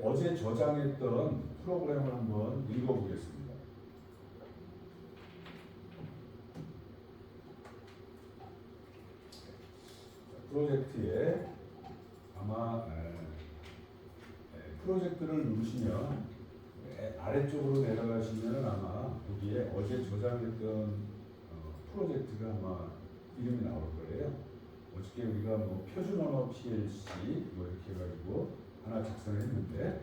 어제 저장했던 프로그램을 한번 읽어보겠습니다. 프로젝트에 아마 프로젝트를 누르시면 아래쪽으로 내려가시면 아마 거기에 어제 저장했던 프로젝트가 아마 이름이 나올 거예요. 어저께 우리가 뭐 표준 언어 PLC 뭐 이렇게 해가지고 하나 작성했는데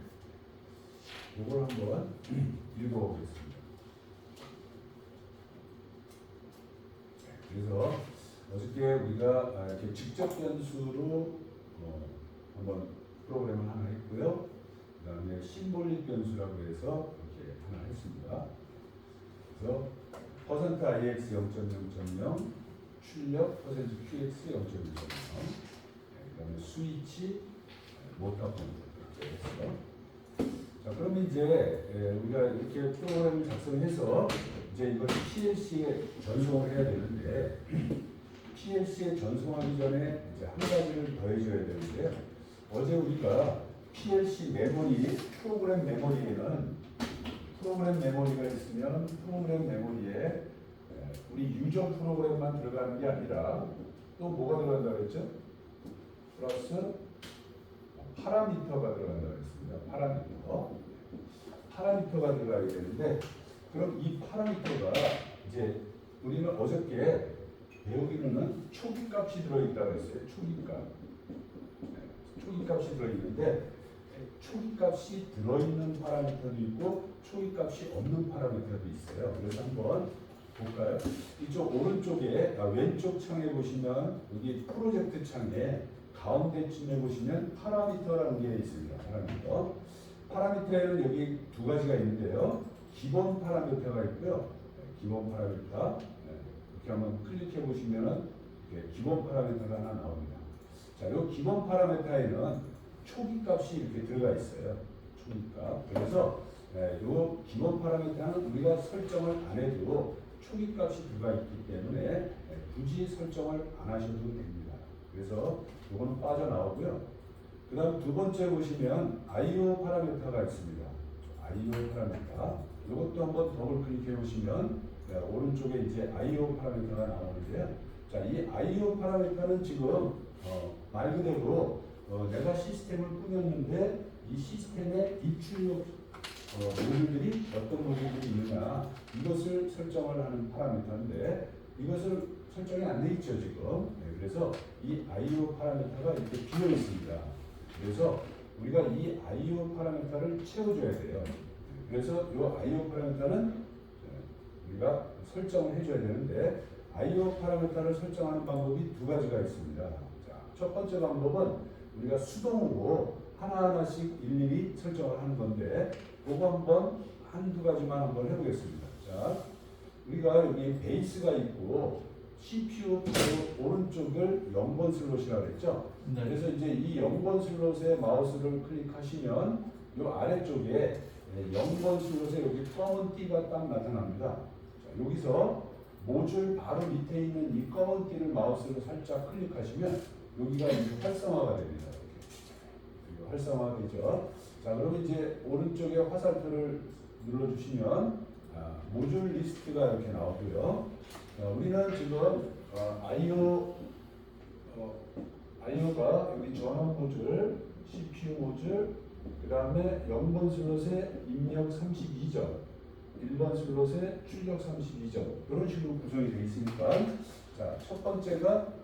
이걸 한번 읽어보겠습니다. 그래서 어저께 우리가 이렇게 직접 변수로 한번 프로그램을 하나 했고요. 그 다음에 심볼릭 변수라고 해서 이렇게 하나 했습니다. 그래서 %ix 0.0.0 출력 %qx 0.0.0 그 다음에 스위치 모터 폰트 이렇게 해서 자 그러면 이제 우리가 이렇게 프로그램을 작성해서 이제 이걸 PLC에 전송을 해야 되는데 PLC에 전송하기 전에 이제 한 가지를 더 해줘야 되는데요. 어제 우리가 PLC 메모리, 프로그램 메모리에는 프로그램 메모리가 있으면 프로그램 메모리에 우리 유저 프로그램만 들어가는 게 아니라 또 뭐가 들어간다고 했죠? 플러스 파라미터가 들어간다고 했습니다. 파라미터가 들어가야 되는데 그럼 이 파라미터가 이제 우리는 어저께 배우기로는 초기 값이 들어있다고 했어요. 초기 값이 들어있는데 초기 값이 들어있는 파라미터도 있고 초기 값이 없는 파라미터도 있어요. 그래서 한번 볼까요? 이쪽 오른쪽에 왼쪽 창에 보시면 여기 프로젝트 창에 가운데쯤에 보시면 파라미터라는 게 있습니다. 파라미터에는 여기 두 가지가 있는데요. 기본 파라미터가 있고요. 기본 파라미터 이렇게 한번 클릭해 보시면은 기본 파라미터가 하나 나옵니다. 자, 이 기본 파라미터에는 초기 값이 이렇게 들어가 있어요. 초기 값. 그래서 이 기본 파라미터는 우리가 설정을 안 해도 초기 값이 들어가 있기 때문에 굳이 설정을 안 하셔도 됩니다. 그래서 이거는 빠져나오고요. 그 다음 두 번째 보시면 IO 파라미터가 있습니다. IO 파라미터. 이것도 한번 더블 클릭해 보시면 오른쪽에 이제 IO 파라미터가 나오는데요. 자, 이 IO 파라미터는 지금 말 그대로 내가 시스템을 꾸몄는데 이 시스템의 입출력 모듈들이 어떤 모듈들이 있느냐 이것을 설정을 하는 파라미터인데 이것을 설정이 안 돼 있죠 지금. 그래서 이 IO 파라미터가 이렇게 비어 있습니다. 그래서 우리가 이 IO 파라미터를 채워줘야 돼요. 그래서 이 IO 파라미터는 우리가 설정을 해줘야 되는데 IO 파라미터를 설정하는 방법이 두 가지가 있습니다. 자, 첫 번째 방법은 우리가 수동으로 하나하나씩 일일이 설정을 하는 건데 그거 한번 한두 가지만 한번 해보겠습니다. 자, 우리가 여기 베이스가 있고 CPU 바로 오른쪽을 0번 슬롯이라고 했죠. 네. 그래서 이제 이 0번 슬롯에 마우스를 클릭하시면 이 아래쪽에 0번 슬롯에 여기 검은 띠가 딱 나타납니다. 자, 여기서 모듈 바로 밑에 있는 이 검은 띠를 마우스로 살짝 클릭하시면 여기가 이제 활성화가 됩니다. 이렇게 활성화가 되죠. 자, 그러면 이제 오른쪽에 화살표를 눌러주시면 모듈 리스트가 이렇게 나오고요. 우리는 지금 IO가 여기 전원 모듈, CPU 모듈, 그 다음에 0번 슬롯에 입력 32점, 1번 슬롯에 출력 32점 이런 식으로 구성이 되어 있으니까 자, 첫 번째가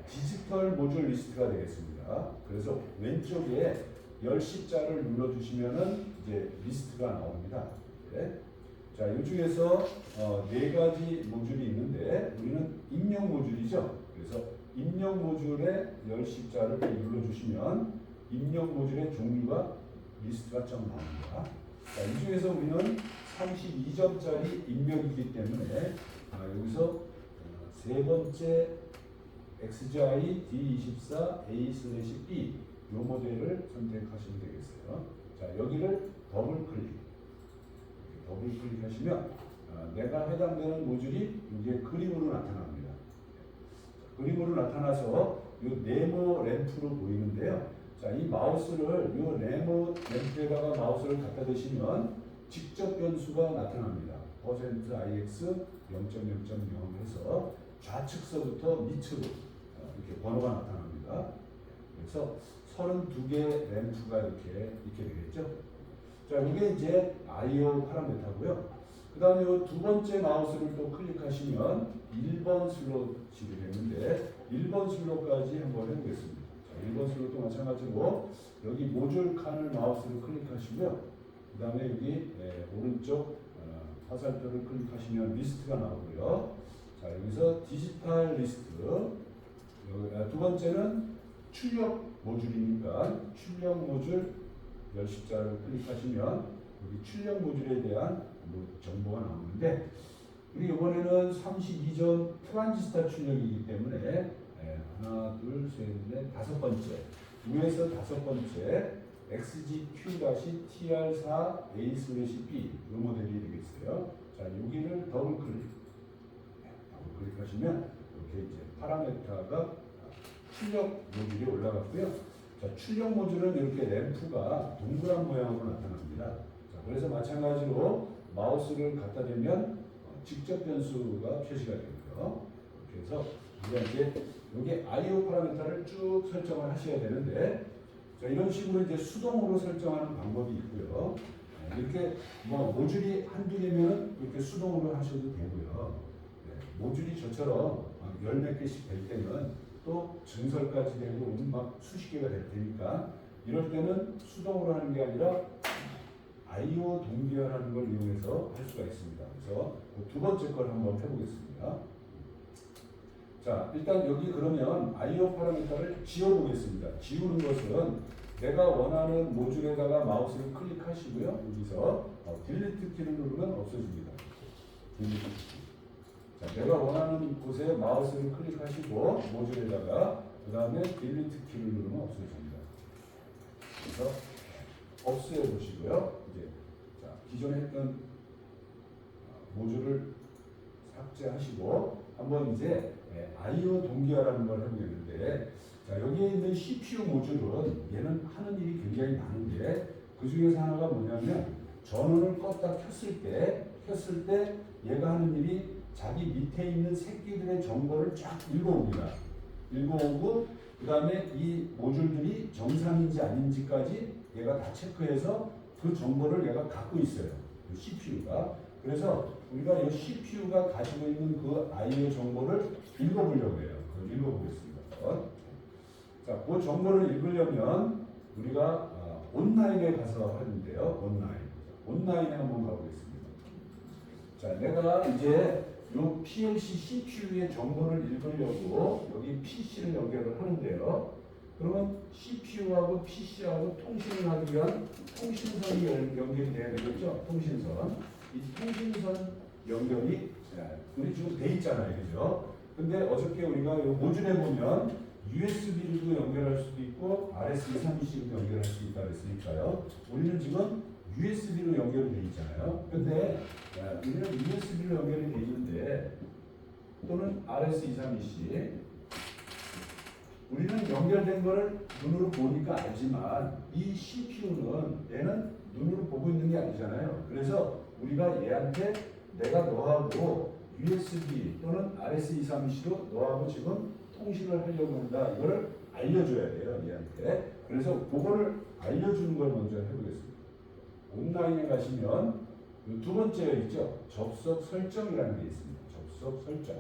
디지털 모듈 리스트가 되겠습니다. 그래서 왼쪽에 10자를 눌러주시면은 이제 리스트가 나옵니다. 네. 자, 이 중에서 네 가지 모듈이 있는데 우리는 입력 모듈이죠. 그래서 입력 모듈에 10자를 눌러주시면 입력 모듈의 종류가 리스트가 쫙 나옵니다. 자, 이 중에서 우리는 32점짜리 입력이기 때문에 여기서 세 번째 XGI D24 A/B 이 모델을 선택하시면 되겠어요. 자, 여기를 더블 클릭하시면 내가 해당되는 모듈이 이게 그림으로 나타납니다. 그림으로 나타나서 이 네모 램프로 보이는데요. 자, 자, 이 마우스를 이 램프에다가 마우스를 갖다 대시면 직접 변수가 나타납니다. %ix 0.0.0 해서 좌측서부터 밑으로 이렇게 번호가 나타납니다. 그래서 32개 램프가 이렇게 되겠죠. 자, 이게 이제 I/O 파라미터고요. 그 다음에 이 두 번째 마우스를 또 클릭하시면 1번 슬롯이 되는데 1번 슬롯까지 한번 해보겠습니다. 자, 1번 슬롯도 마찬가지로 여기 모듈 칸을 마우스로 클릭하시고요. 그 다음에 여기 오른쪽 화살표를 클릭하시면 리스트가 나오고요. 자, 여기서 디지털 리스트. 두 번째는 출력 모듈이니까 출력 모듈 열십자를 클릭하시면 여기 출력 모듈에 대한 정보가 나오는데 우리 이번에는 32전 트랜지스터 출력이기 때문에 하나, 둘, 셋, 넷, 다섯 번째 위에서 다섯 번째 XGQ-TR4A/B 이 모델이 되겠어요. 자, 여기를 더블 클릭하시면 이렇게 이제 파라메터가 출력 모듈이 올라갔고요. 자, 출력 모듈은 이렇게 램프가 동그란 모양으로 나타납니다. 자, 그래서 마찬가지로 마우스를 갖다 대면 직접 변수가 표시가 되고요. 그래서 우리가 이제 여기 I/O 파라미터를 쭉 설정을 하셔야 되는데, 자, 이런 식으로 이제 수동으로 설정하는 방법이 있고요. 이렇게 뭐 모듈이 한두 개면 이렇게 수동으로 하셔도 되고요. 모듈이 저처럼 열 몇 개씩 될 때는 또 증설까지 되고 막 수십 개가 될 테니까 이럴 때는 수동으로 하는 게 아니라 I/O 동기화라는 걸 이용해서 할 수가 있습니다. 그래서 두 번째 걸 한번 해보겠습니다. 자, 일단 여기 그러면 I/O 파라미터를 지워보겠습니다. 지우는 것은 내가 원하는 모듈에다가 마우스를 클릭하시고요. 여기서 딜리트 키를 누르면 없어집니다. 딜리트 키. 자, 내가 원하는 곳에 마우스를 클릭하시고 모듈에다가 그 다음에 딜리트 키를 누르면 없어집니다. 그래서 없애어 보시고요. 이제 자, 기존에 했던 모듈을 삭제하시고 한번 이제 I/O 동기화라는 걸 해보겠는데, 자, 여기에 있는 CPU 모듈은 얘는 하는 일이 굉장히 많은데 그 중에서 하나가 뭐냐면 전원을 껐다 켰을 때 얘가 하는 일이 자기 밑에 있는 새끼들의 정보를 쫙 읽어옵니다. 읽어오고 그 다음에 이 모듈들이 정상인지 아닌지까지 얘가 다 체크해서 그 정보를 얘가 갖고 있어요. CPU가. 그래서 우리가 이 CPU가 가지고 있는 그 I/O 정보를 읽어보려고 해요. 그걸 읽어보겠습니다. 자, 그 정보를 읽으려면 우리가 온라인에 가서 하는데요. 온라인에 한번 가보겠습니다. 자, 내가 이제 요 PLC CPU의 정보를 읽으려고 여기 PC를 연결을 하는데요. 그러면 CPU하고 PC하고 통신을 하기 위한 통신선이 연결이 돼야 되겠죠? 통신선. 이 통신선 연결이 우리 지금 돼 있잖아요. 그죠? 근데 어저께 우리가 이 모듈에 보면 USB로도 연결할 수도 있고 RS232C로도 연결할 수 있다 그랬으니까요. 우리는 지금 USB로 연결이 돼 있잖아요. 근데 우리는 USB로 연결이 돼 있는데 또는 RS232C 우리는 연결된 거를 눈으로 보니까 알지만 이 CPU는 얘는 눈으로 보고 있는 게 아니잖아요. 그래서 우리가 얘한테 내가 너하고 USB 또는 RS232C로 너하고 지금 통신을 하려고 한다. 이거를 알려줘야 돼요. 얘한테. 그래서 그거를 알려주는 걸 먼저 해보겠습니다. 온라인에 가시면 두 번째 있죠. 접속 설정이라는 게 있습니다. 접속 설정.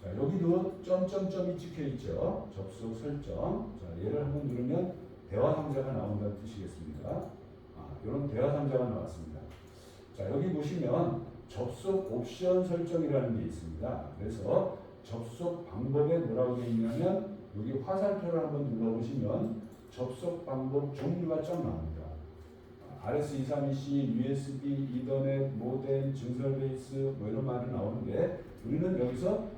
자, 여기도 점점점이 찍혀 있죠. 접속 설정. 자, 얘를 한번 누르면 대화 상자가 나온다는 뜻이겠습니다. 이런 대화 상자가 나왔습니다. 자, 여기 보시면 접속 옵션 설정이라는 게 있습니다. 그래서 접속 방법에 뭐라고 되어 있냐면 여기 화살표를 한번 눌러보시면 접속 방법 종류가 쫙 나옵니다. RS232C, USB, 이더넷, 모뎀, 증설 베이스 뭐 이런 말이 나오는데 우리는 여기서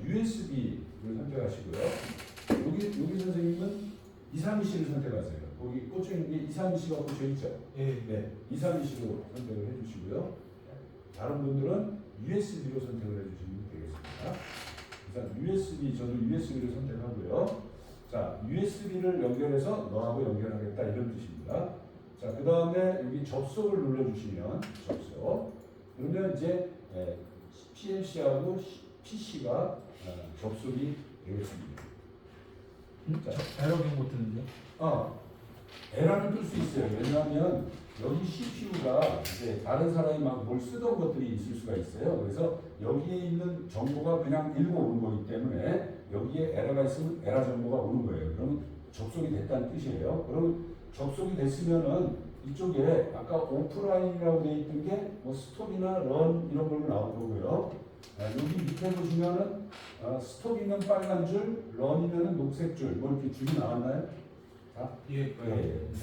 USB를 선택하시고요. 여기 선생님은 232C를 선택하세요. 거기 꽂혀 있는 게 232C가 꽂혀 있죠. 네, 232C로 선택을 해주시고요. 다른 분들은 USB로 선택을 해주시면 되겠습니다. 일단 USB, 저도 USB를 선택하고요. 자, USB를 연결해서 너하고 연결하겠다 이런 뜻입니다. 자, 그 다음에 여기 접속을 눌러주시면 접속. 그러면 이제 PLC하고 PC가 접속이 되겠습니다. 자, 에러 경고 뜨는데. 에러는 뜰 수 있어요. 왜냐하면 여기 CPU가 이제 다른 사람이 막 뭘 쓰던 것들이 있을 수가 있어요. 그래서 여기에 있는 정보가 그냥 읽어오는 거기 때문에 여기에 에러가 있으면 에러 정보가 오는 거예요. 그러면 접속이 됐다는 뜻이에요. 그러면 접속이 됐으면은 이쪽에 아까 오프라인이라고 되어 있던 게 뭐 스톱이나 런 이런 걸로 나올 거고요. 여기 밑에 보시면은 스톱이면 빨간 줄, 런이면은 녹색 줄, 뭐 이렇게 줄이 나왔나요? 예.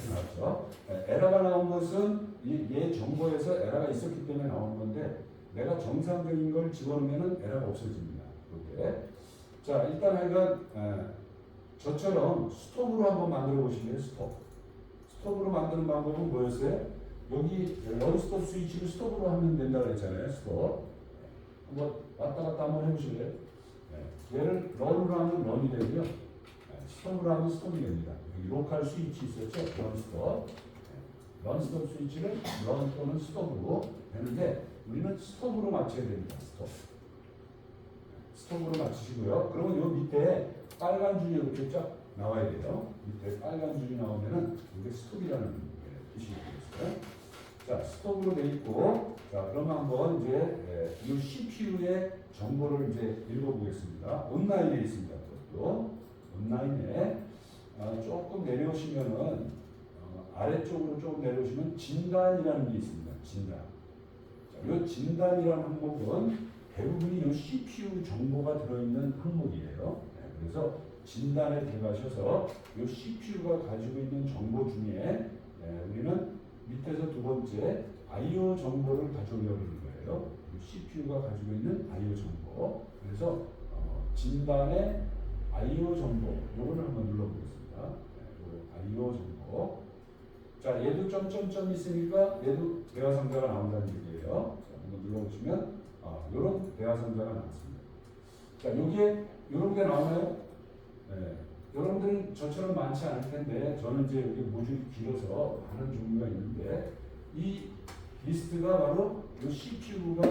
나왔죠. 에러가 나온 것은 얘 정보에서 에러가 있었기 때문에 나온 건데 내가 정상적인 걸 집어넣으면은 에러가 없어집니다. 이렇게. 자, 일단 하여간 저처럼 스톱으로 한번 만들어 보시면 스톱. 스톱으로 만드는 방법은 뭐였어요? 여기 런스톱 스위치를 스톱으로 하면 된다고 그랬잖아요. 스톱. 한번 왔다 갔다 한번 해보실래요? 얘를 런으로 하면 런이 되고요. 스톱으로 하면 스톱이 됩니다. 여기 로컬 스위치 있었죠? 런스톱. 런스톱 스위치를 런 또는 스톱으로 되는데 우리는 스톱으로 맞춰야 됩니다. 스톱으로 맞추시고요. 그러면 요 밑에 빨간 줄이 이렇게 쫙 나와야 돼요. 밑에 빨간 줄이 나오면은 이게 스톱이라는 뜻이 되겠어요. 자, 스톱으로 돼 있고, 자, 그러면 한번 이제 이 CPU의 정보를 이제 읽어보겠습니다. 온라인에 있습니다. 또 온라인에 조금 내려오시면은 아래쪽으로 조금 내려오시면 진단이라는 게 있습니다. 진단. 자, 이 진단이라는 항목은 대부분이 이 CPU 정보가 들어있는 항목이에요. 그래서 진단에 들어가셔서 이 CPU가 가지고 있는 정보 중에 우리는 밑에서 두 번째 I/O 정보를 가져오려고 하는 거예요. CPU가 가지고 있는 I/O 정보. 그래서 진단의 I/O 정보 요거를 한번 눌러보겠습니다. I/O 정보. 자, 얘도 점점점 있으니까 얘도 대화 상자가 나온다는 얘기예요. 자, 한번 눌러보시면 이런 대화 상자가 나왔습니다. 자, 여기에 이런 게 나오나요? 여러분들은 저처럼 많지 않을 텐데 저는 이제 여기 모듈이 길어서 많은 종류가 있는데 이 리스트가 바로 이 CPU가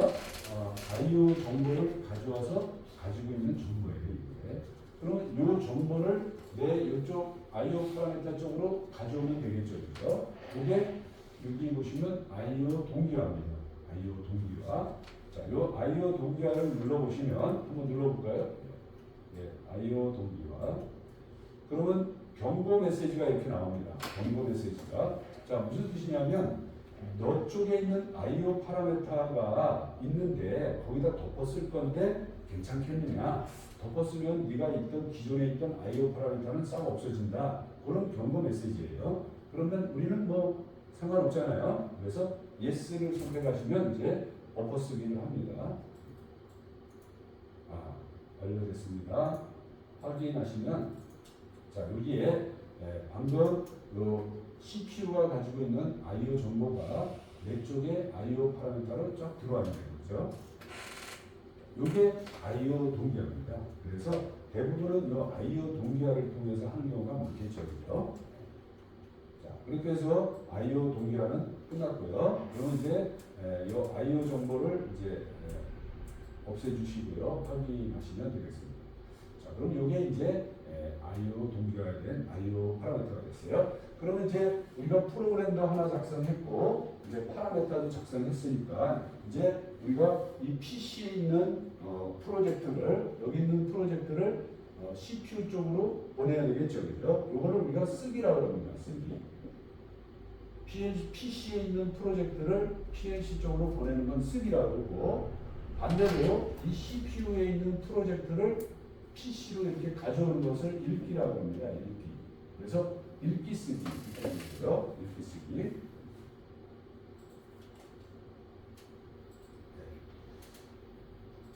I/O 정보를 가져와서 가지고 있는 정보예요. 이게. 그러면 이 정보를 내 이쪽 I/O 파라미터 쪽으로 가져오면 되겠죠. 그죠? 이게 여기 보시면 I/O 동기화입니다. I/O 동기화. 자, 이 I/O 동기화를 눌러보시면 한번 눌러볼까요? I/O 동기화. 그러면 경고 메시지가 이렇게 나옵니다. 경고 메시지가. 자, 무슨 뜻이냐면 너 쪽에 있는 I/O 파라미터가 있는데 거기다 덮었을 건데 괜찮겠느냐? 덮었으면 네가 있던 기존에 있던 I/O 파라미터는 싹 없어진다. 그런 경고 메시지예요. 그러면 우리는 뭐 상관없잖아요. 그래서 yes를 선택하시면 이제 엎어쓰기를 합니다. 완료됐습니다. 확인하시면 자, 여기에 방금 요 CPU가 가지고 있는 I/O 정보가 내 쪽에 I/O 파라미터로 쫙 들어와 있는 거죠. 이게 I/O 동기화입니다. 그래서 대부분은 이 I/O 동기화를 통해서 하는 경우가 많겠죠. 그렇죠? 자, 그렇게 해서 I/O 동기화는 끝났고요. 그러면 이제 이 I/O 정보를 이제 없애주시고요. 확인하시면 되겠습니다. 자, 그럼 이게 이제 I/O 동기화에 된 I/O 파라미터가 됐어요. 그러면 이제 우리가 프로그램도 하나 작성했고 이제 파라미터도 작성했으니까 이제 우리가 이 PC에 있는 프로젝트를 여기 있는 프로젝트를 CPU 쪽으로 보내야 되겠죠, 그죠? 이거를 우리가 쓰기라고 합니다. 쓰기. PC에 있는 프로젝트를 PLC 쪽으로 보내는 건 쓰기라고 그러고 반대로 이 CPU에 있는 프로젝트를 PC로 이렇게 가져오는 것을 읽기라고 합니다. 읽기. 그래서 읽기 쓰기 이렇게 되고요. 읽기 쓰기.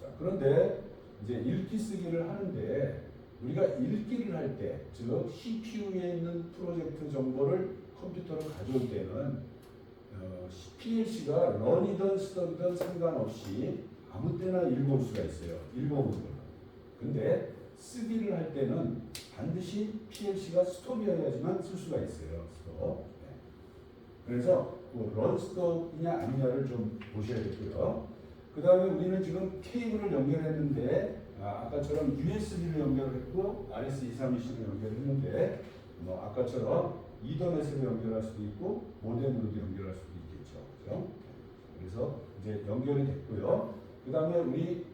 자, 그런데 이제 읽기 쓰기를 하는데 우리가 읽기를 할 때, 즉 CPU에 있는 프로젝트 정보를 컴퓨터로 가져올 때는 PLC가 런이든 스톱이든 상관없이 아무 때나 읽어올 수가 있어요. 읽어오는 거. 근데 쓰기를 할 때는 반드시 PLC가 스톱이어야지만 쓸 수가 있어요. 스톱. 네. 그래서 런 스톱이냐 아니냐를 좀 보셔야겠고요. 그 다음에 우리는 지금 케이블을 연결했는데 아까처럼 USB를 연결했고 RS232C를 연결했는데 아까처럼 이더넷으로 연결할 수도 있고 모뎀으로도 연결할 수도 있겠죠. 그렇죠? 그래서 이제 연결이 됐고요. 그 다음에 우리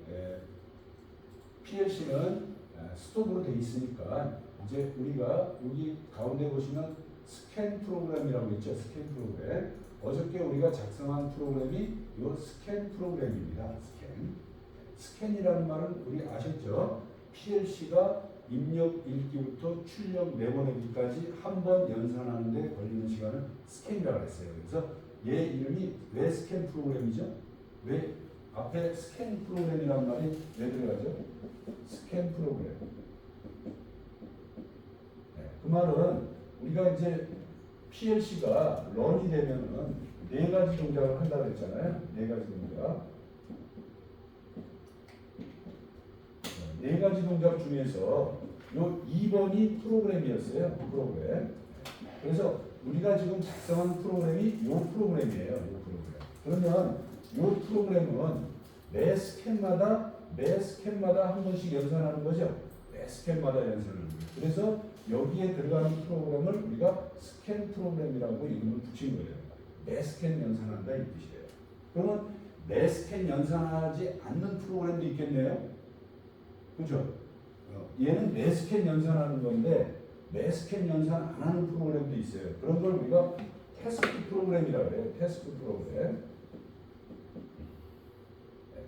PLC는 스톱으로 돼 있으니까 이제 우리가 여기 가운데 보시면 스캔 프로그램이라고 있죠. 스캔 프로그램. 어저께 우리가 작성한 프로그램이 이 스캔 프로그램입니다. 스캔이라는 말은 우리 아셨죠? PLC가 입력 읽기부터 출력 내보내기까지 한 번 연산하는데 걸리는 시간을 스캔이라고 했어요. 그래서 얘 이름이 왜 스캔 프로그램이죠? 왜 앞에 스캔 프로그램이란 말이 왜 들어가죠? 스캔 프로그램. 네, 그 말은 우리가 이제 PLC가 런이 되면은 네 가지 동작을 한다고 했잖아요. 네 가지 동작. 네 가지 동작 중에서 요 2번이 프로그램이었어요. 프로그램. 그래서 우리가 지금 작성한 프로그램이 요 프로그램이에요. 요 프로그램. 그러면 요 프로그램은 매 스캔마다 한 번씩 연산하는 거죠. 매 스캔마다 연산하는 거예요. 그래서 여기에 들어가는 프로그램을 우리가 스캔 프로그램이라고 이름을 붙인 거예요. 매 스캔 연산한다 이 뜻이에요. 그러면 매 스캔 연산하지 않는 프로그램도 있겠네요. 그죠? 얘는 매 스캔 연산하는 건데 매 스캔 연산 안 하는 프로그램도 있어요. 그런 걸 우리가 태스크 프로그램이라고 해요. 태스크 프로그램.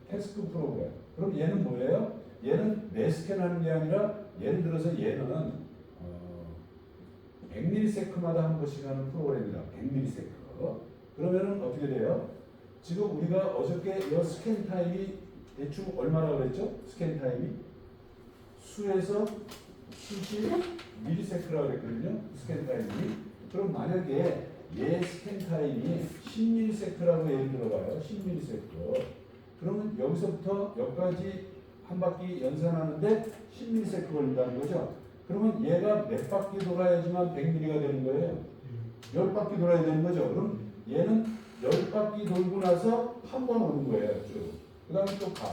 태스크 프로그램. 그럼 얘는 뭐예요? 얘는 매 스캔하는 게 아니라 예를 들어서 얘는 100ms마다 한 번씩 하는 프로그램이다. 100ms. 그러면은 어떻게 돼요? 지금 우리가 어저께 이 스캔 타임이 대충 얼마라고 그랬죠? 스캔 타임이 수에서 수십 미리세크라고 그랬거든요. 스캔 타임이. 그럼 만약에 얘 스캔 타임이 10ms라고 예를 들어봐요. 10ms. 그러면 여기서부터 여기까지 한 바퀴 연산하는데 10ms 걸린다는 거죠. 그러면 얘가 몇 바퀴 돌아야지만 100mm가 되는 거예요. 10바퀴 돌아야 되는 거죠. 그럼 얘는 10바퀴 돌고 나서 한 번 오는 거예요. 쭉. 그 다음에 또 가.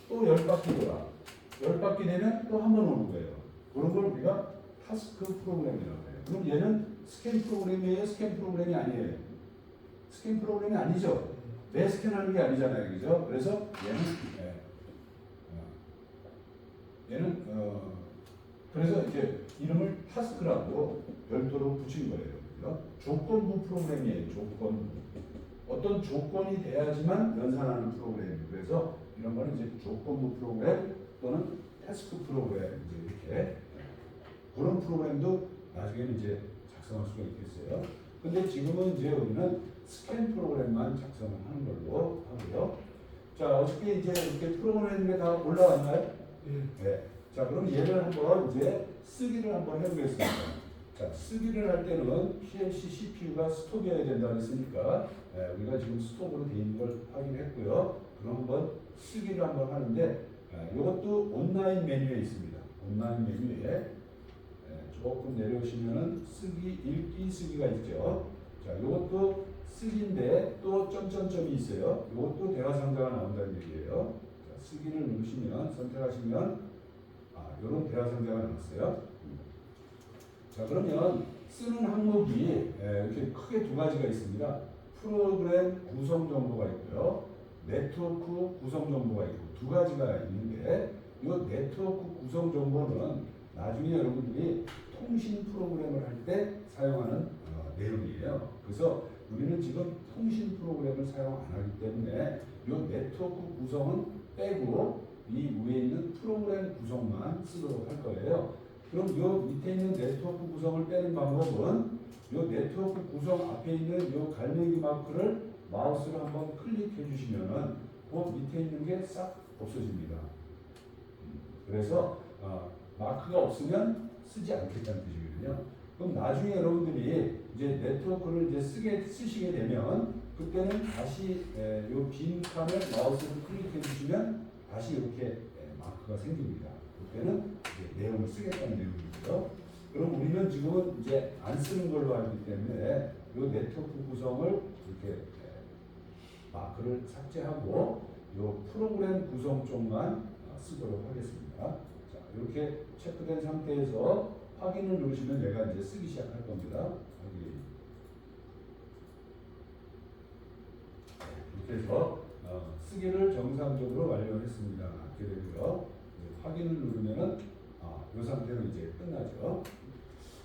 또 10바퀴 돌아. 10바퀴 되면 또 한 번 오는 거예요. 그런 걸 우리가 타스크 프로그램이라고 해요. 그럼 얘는 스캔 프로그램이에요? 스캔 프로그램이 아니에요? 스캔 프로그램이 아니죠. 매 스캔하는 게 아니잖아요. 그죠? 그래서 얘는 그래서 이제 이름을 타스크라고 별도로 붙인 거예요. 그죠? 조건부 프로그램이에요. 조건부. 어떤 조건이 돼야지만 연산하는 프로그램이에요. 그래서 이런 거는 이제 조건부 프로그램 또는 태스크 프로그램 이제 이렇게 그런 프로그램도 나중에는 이제 작성할 수가 있겠어요. 근데 지금은 이제 우리는 스캔 프로그램만 작성을 하는 걸로 하고요. 자, 어떻게 이제 이렇게 프로그램에 다 올라왔나요? 네. 자, 그럼 얘를 한번 이제 쓰기를 한번 해보겠습니다. 자, 쓰기를 할 때는 PLC CPU가 스톱이어야 된다고 했으니까 우리가 지금 스톱으로 되어 있는 걸 확인했고요. 그럼 한번 쓰기를 한번 하는데 이것도 온라인 메뉴에 있습니다. 온라인 메뉴에 조금 내려오시면은 쓰기, 읽기, 쓰기가 있죠. 자, 이것도 쓰기인데 또 점점점이 있어요. 이것도 대화 상자가 나온다는 얘기예요. 자, 쓰기를 누르시면 선택하시면 이런 대화 상자가 나왔어요. 자, 그러면 쓰는 항목이 이렇게 크게 두 가지가 있습니다. 프로그램 구성 정보가 있고요. 네트워크 구성 정보가 있고 두 가지가 있는데 이 네트워크 구성 정보는 나중에 여러분들이 통신 프로그램을 할 때 사용하는 내용이에요. 그래서 우리는 지금 통신 프로그램을 사용 안 하기 때문에 이 네트워크 구성은 빼고 이 위에 있는 프로그램 구성만 쓰도록 할 거예요. 그럼 이 밑에 있는 네트워크 구성을 빼는 방법은 이 네트워크 구성 앞에 있는 이 갈매기 마크를 마우스로 한번 클릭해 주시면은 그 밑에 있는 게 싹 없어집니다. 그래서 마크가 없으면 쓰지 않겠다는 뜻이거든요. 그럼 나중에 여러분들이 이제 네트워크를 이제 쓰시게 되면 그때는 다시 이 빈 칸을 마우스로 클릭해 주시면 다시 이렇게 마크가 생깁니다. 때는 이제 내용을 쓰겠다는 내용이고요. 그럼 우리는 지금은 이제 안 쓰는 걸로 알기 때문에 이 네트워크 구성을 이렇게 마크를 삭제하고 이 프로그램 구성 쪽만 쓰도록 하겠습니다. 자, 이렇게 체크된 상태에서 확인을 누르시면 얘가 이제 쓰기 시작할 겁니다. 확인. 이렇게 해서 쓰기를 정상적으로 완료했습니다. 이렇게 되고요. 확인을 누르면은 이 상태로 이제 끝나죠.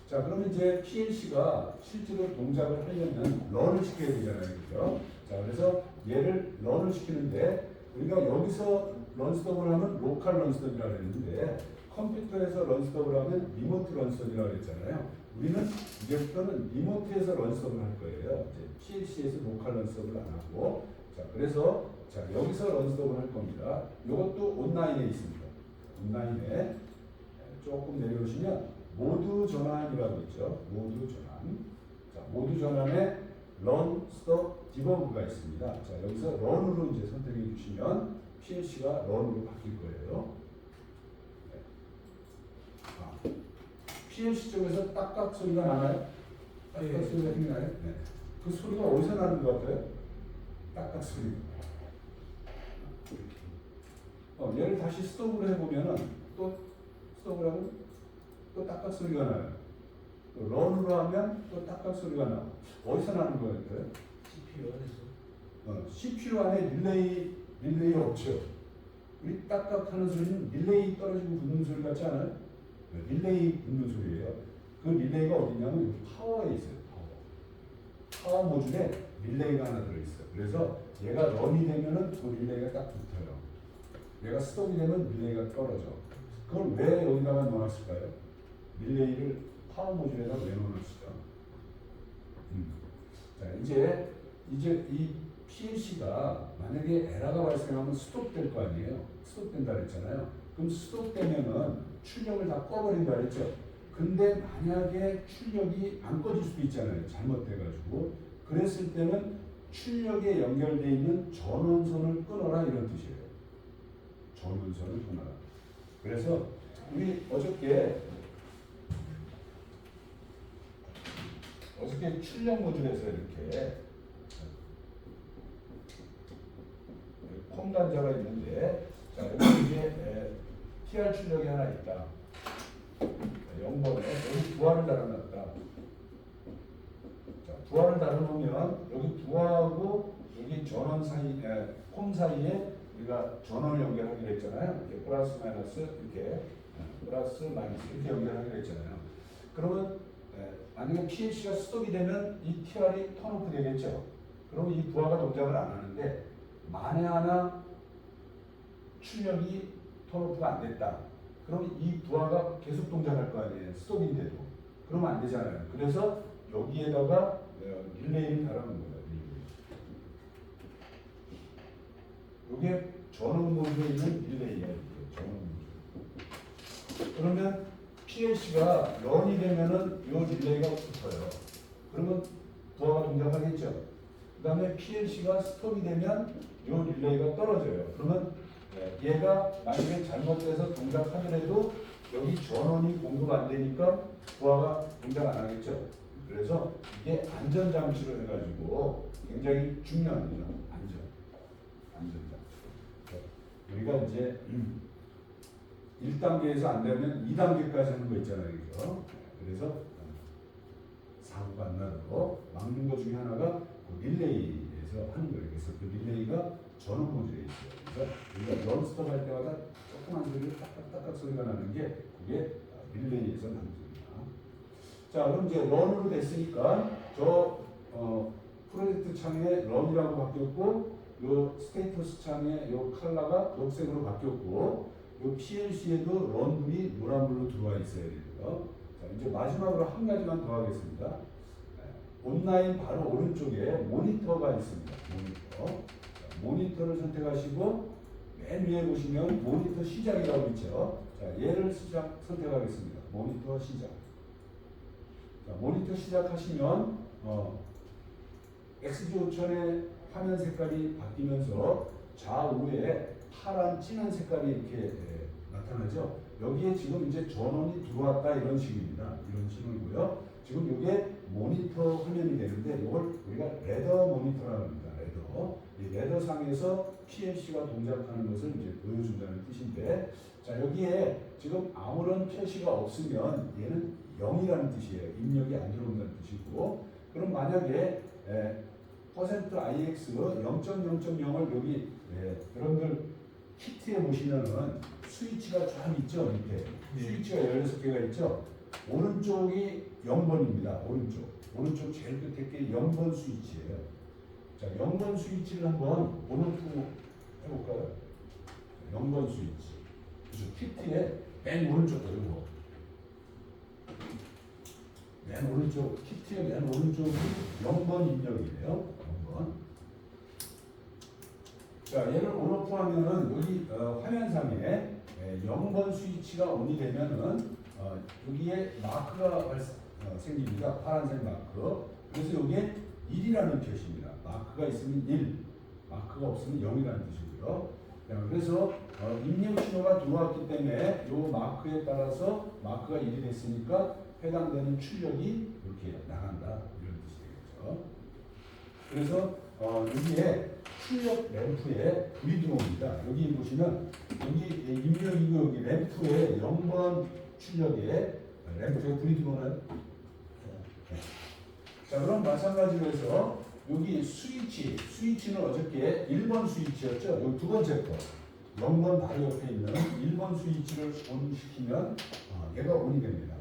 자, 그러면 이제 PLC가 실제로 동작을 하려면 런을 시켜야 되잖아요. 그죠? 자, 그래서 얘를 런을 시키는데 우리가 여기서 런스톱을 하면 로컬 런스톱이라고 했는데 컴퓨터에서 런스톱을 하면 리모트 런스톱이라고 했잖아요. 우리는 이제부터는 리모트에서 런스톱을 할 거예요. 이제 PLC에서 로컬 런스톱을 안 하고 자, 그래서 자, 여기서 런스톱을 할 겁니다. 이것도 온라인에 있습니다. 온라인에 조금 내려오시면 모드 전환이라고 있죠. 모드 전환. 자, 모드 전환에 런, 스톱, 디버그가 있습니다. 자, 여기서 런으로 이제 선택해 주시면 PLC가 런으로 바뀔 거예요. 네. PLC 쪽에서 딱딱 소리가 나나요? 딱딱 소리가 나요? 네. 그 소리가 어디서 나는 것 같아요? 딱딱 소리. 얘를 다시 스톱을 해보면은 또 스톱을 하면 또 딱딱 소리가 나요. 또 런으로 하면 또 딱딱 소리가 나요. 어디서 나는 것 같아요? CPU 안에서. CPU 안에 릴레이 없죠. 우리 딱딱 하는 소리는 릴레이 떨어지고 붙는 소리 같지 않아요? 릴레이 붙는 소리예요. 그 릴레이가 어디냐면 파워에 있어요. 파워 모듈에 릴레이가 하나 들어있어요. 그래서 얘가 런이 되면은 그 릴레이가 딱 붙어요. 얘가 스톱이 되면 릴레이가 떨어져. 그걸 왜 여기다가 넣어놨을까요? 릴레이를 파워 모듈에다 왜 넣어놨을까? 자, 이제 이 PLC가 만약에 에러가 발생하면 스톱될 거 아니에요? 스톱된다 그랬잖아요. 그럼 스톱되면은 출력을 다 꺼버린다 그랬죠? 근데 만약에 출력이 안 꺼질 수도 있잖아요. 잘못돼가지고. 그랬을 때는 출력에 연결되어 있는 전원선을 끊어라 이런 뜻이에요. 전원선을 끊어라. 그래서 우리 어저께 출력 모듈에서 이렇게 콤 단자가 있는데 자, 여기 이제 TR 출력이 하나 있다. 0번에 여기 부하를 달아놨다. 자, 부하를 달아놓으면 여기 부하하고 여기 전원 사이, 콤 사이에 우리가 전원을 연결하기로 했잖아요. 이렇게 플러스 마이너스 이렇게 플러스 마이너스 이렇게 연결하기로 했잖아요. 그러면 만약에 PLC가 스톱이 되면 이 TR이 턴오프 되겠죠. 그러면 이 부하가 동작을 안 하는데 만에 하나 출력이 턴오프가 안 됐다. 그럼 이 부하가 계속 동작할 거 아니에요. 스톱인데도. 그러면 안 되잖아요. 그래서 여기에다가 릴레이를 달아놓은 거예요. 이게 전원 모드에 있는 릴레이예요. 전원 모드. 그러면 PLC가 런이 되면은 이 릴레이가 붙어요. 그러면 부하가 동작하겠죠. 그 다음에 PLC가 스톱이 되면 이 릴레이가 떨어져요. 그러면 얘가 만약에 잘못돼서 동작하더라도 여기 전원이 공급 안 되니까 부하가 동작 안 하겠죠. 그래서 이게 안전장치로 해가지고 굉장히 중요한 거죠. 안전장치. 우리가 이제 1단계에서 안 되면 2단계까지 하는 거 있잖아요. 그죠? 그래서 사고가 안 나도록 막는 것 중에 하나가 그 릴레이에서 하는 거예요. 그래서 그 릴레이가 전원 모듈에 있어요. 그래서 우리가 런스톱 할 때마다 조그만 소리가 딱딱딱딱 소리가 나는 게 그게 릴레이에서 나는 소리입니다. 자, 그럼 이제 런으로 됐으니까 저 프로젝트 창에 런이라고 바뀌었고 요 스테이터스 창에 요 컬러가 녹색으로 바뀌었고 요 PLC에도 런불이 노란불로 들어와 있어야 돼요. 자, 이제 마지막으로 한 가지만 더 하겠습니다. 온라인 바로 오른쪽에 모니터가 있습니다. 모니터를 선택하시고 맨 위에 보시면 모니터 시작이라고 있죠. 자, 얘를 선택하겠습니다. 모니터 시작. 자, 모니터 시작하시면 XG5000의 화면 색깔이 바뀌면서 좌우에 파란 진한 색깔이 이렇게 나타나죠. 여기에 지금 이제 전원이 들어왔다 이런 식입니다. 이런 식이고요. 지금 이게 모니터 화면이 되는데 이걸 우리가 레더 모니터라고 합니다. 레더. 이 레더 상에서 PLC가 동작하는 것을 이제 보여준다는 뜻인데, 자 여기에 지금 아무런 표시가 없으면 얘는 0이라는 뜻이에요. 입력이 안 들어온다는 뜻이고, 그럼 만약에 %IX 0.0.0을 여기 여러분들 키트에 보시면은 스위치가 쫙 있죠. 밑에 스위치가 16개가 있죠. 오른쪽이 0번입니다. 오른쪽 제일 끝에 게 0번 스위치예요. 자, 0번 스위치를 한번 오른쪽 해볼까요? 0번 스위치. 그래서 키트의 맨 오른쪽 이거. 맨 오른쪽, 키트의 맨 오른쪽이 0번 입력이에요. 0번. 자, 얘를 온오프 하면은 여기 화면상에 0번 스위치가 온이 되면은 여기에 마크가 생깁니다. 파란색 마크. 그래서 여기에 1이라는 표시입니다. 마크가 있으면 1, 마크가 없으면 0이라는 뜻이고요. 그래서 입력 신호가 들어왔기 때문에 이 마크에 따라서 마크가 1이 됐으니까 해당되는 출력이 이렇게 나간다 이런 뜻이 되겠죠. 그래서 여기에 출력 램프에 불이 들어옵니다. 여기 보시면 여기 입력이고 여기 램프에 0번 출력에 램프에 불이 들어오나요? 네. 자, 그럼 마찬가지로 해서 여기 스위치는 어저께 1번 스위치였죠. 여기 두 번째 거 0번 바로 옆에 있는 1번 스위치를 온 시키면 얘가 온이 됩니다.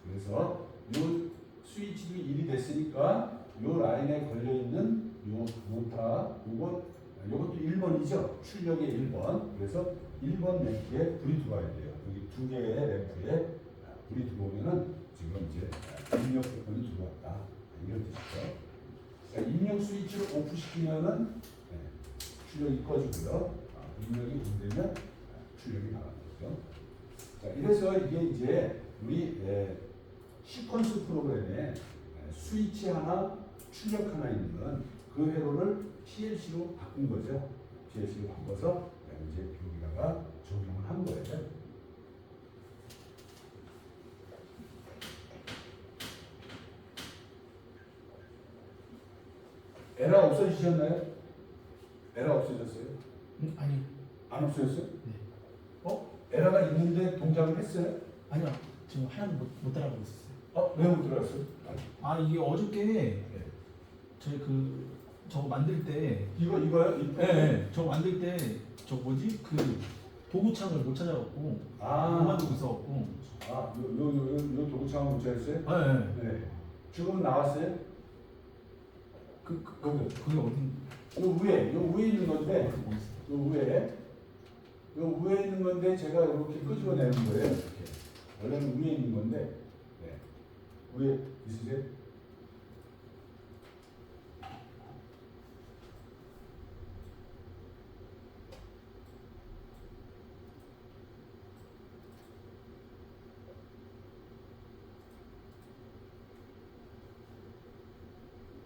그래서 이 스위치도 1이 됐으니까 이 라인에 걸려 있는 이 모터 이것도 1번이죠. 출력의 1번. 그래서 1번 램프에 불이 들어와야 돼요. 여기 두 개의 램프에 불이 들어오면은 지금 이제 입력 조건이 들어왔다. 이런 뜻이죠. 자, 입력 스위치를 오프 시키면은 출력이 꺼지고요. 입력이 온되면 출력이 나가는 거죠. 자, 이래서 이게 이제 우리 시퀀스 프로그램에 스위치 하나, 출력 하나 있는 그 회로를 PLC로 바꾼 거죠. PLC로 바꿔서 이제 여기다가 적용을 한 거예요. 에러 없어지셨나요? 에러 없어졌어요? 아니요. 안 없어졌어요? 네. 에러가 있는데 동작을 했어요? 아니요. 지금 하나도 못 따라가고 있었어요. 왜 못 들어갔어요? 아 이게 어저께 저희 저거 만들 때 이거요? 네. 저거 만들 때 저 뭐지 그 도구창을 못 찾아갖고 못 만들고 있어갖고 요 도구창을 못 찾았어요? 네. 네. 지금은 나왔어요? 그게 어디 요 위에 있는 건데, 어디 요 위에 있는 건데 제가 이렇게 끄집어내는 거예요. 이렇게. 원래는 위에 있는 건데, 위에 있으세요?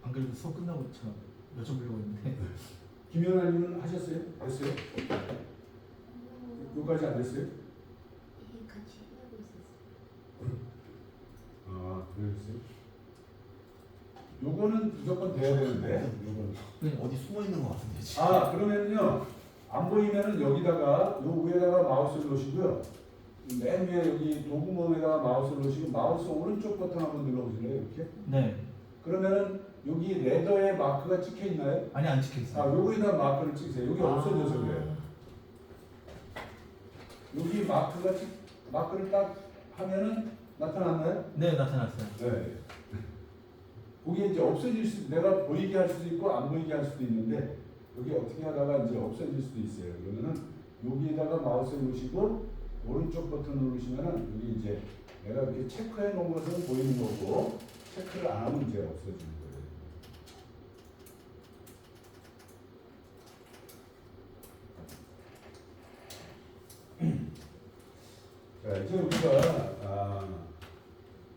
안 그래도 수업 끝나고 저 여쭤보려고 했는데 김연아님은 하셨어요? 됐어요? 요까지 안 됐어요? 같이 하고 있었어요. 그러셨어요? 요거는 무조건 돼야 되는데, 요거는. 그냥 어디 숨어 있는 것 같은데 지금. 그러면요, 안 보이면은 여기다가, 요 위에다가 마우스를 놓으시고요. 맨 위에 여기 도구멍에다가 마우스를 놓으시고, 마우스 오른쪽 버튼 한번 눌러보실래요? 이렇게? 네. 그러면은 여기 레더에 마크가 찍혀 있나요? 아니 안 찍혀 있어요. 여기다 마크를 찍으세요. 여기 없어져서 그래요. 여기 마크를 딱 하면은 나타났나요? 네 나타났어요. 네. 그게 이제 없어질 내가 보이게 할 수도 있고 안 보이게 할 수도 있는데 여기 어떻게 하다가 이제 없어질 수도 있어요. 그러면은 여기에다가 마우스 누르시고 오른쪽 버튼 누르시면은 여기 이제 내가 이렇게 체크해 놓은 것은 보이는 거고 체크를 안 하면 이제 없어지는 거예요. 자, 이제 우리가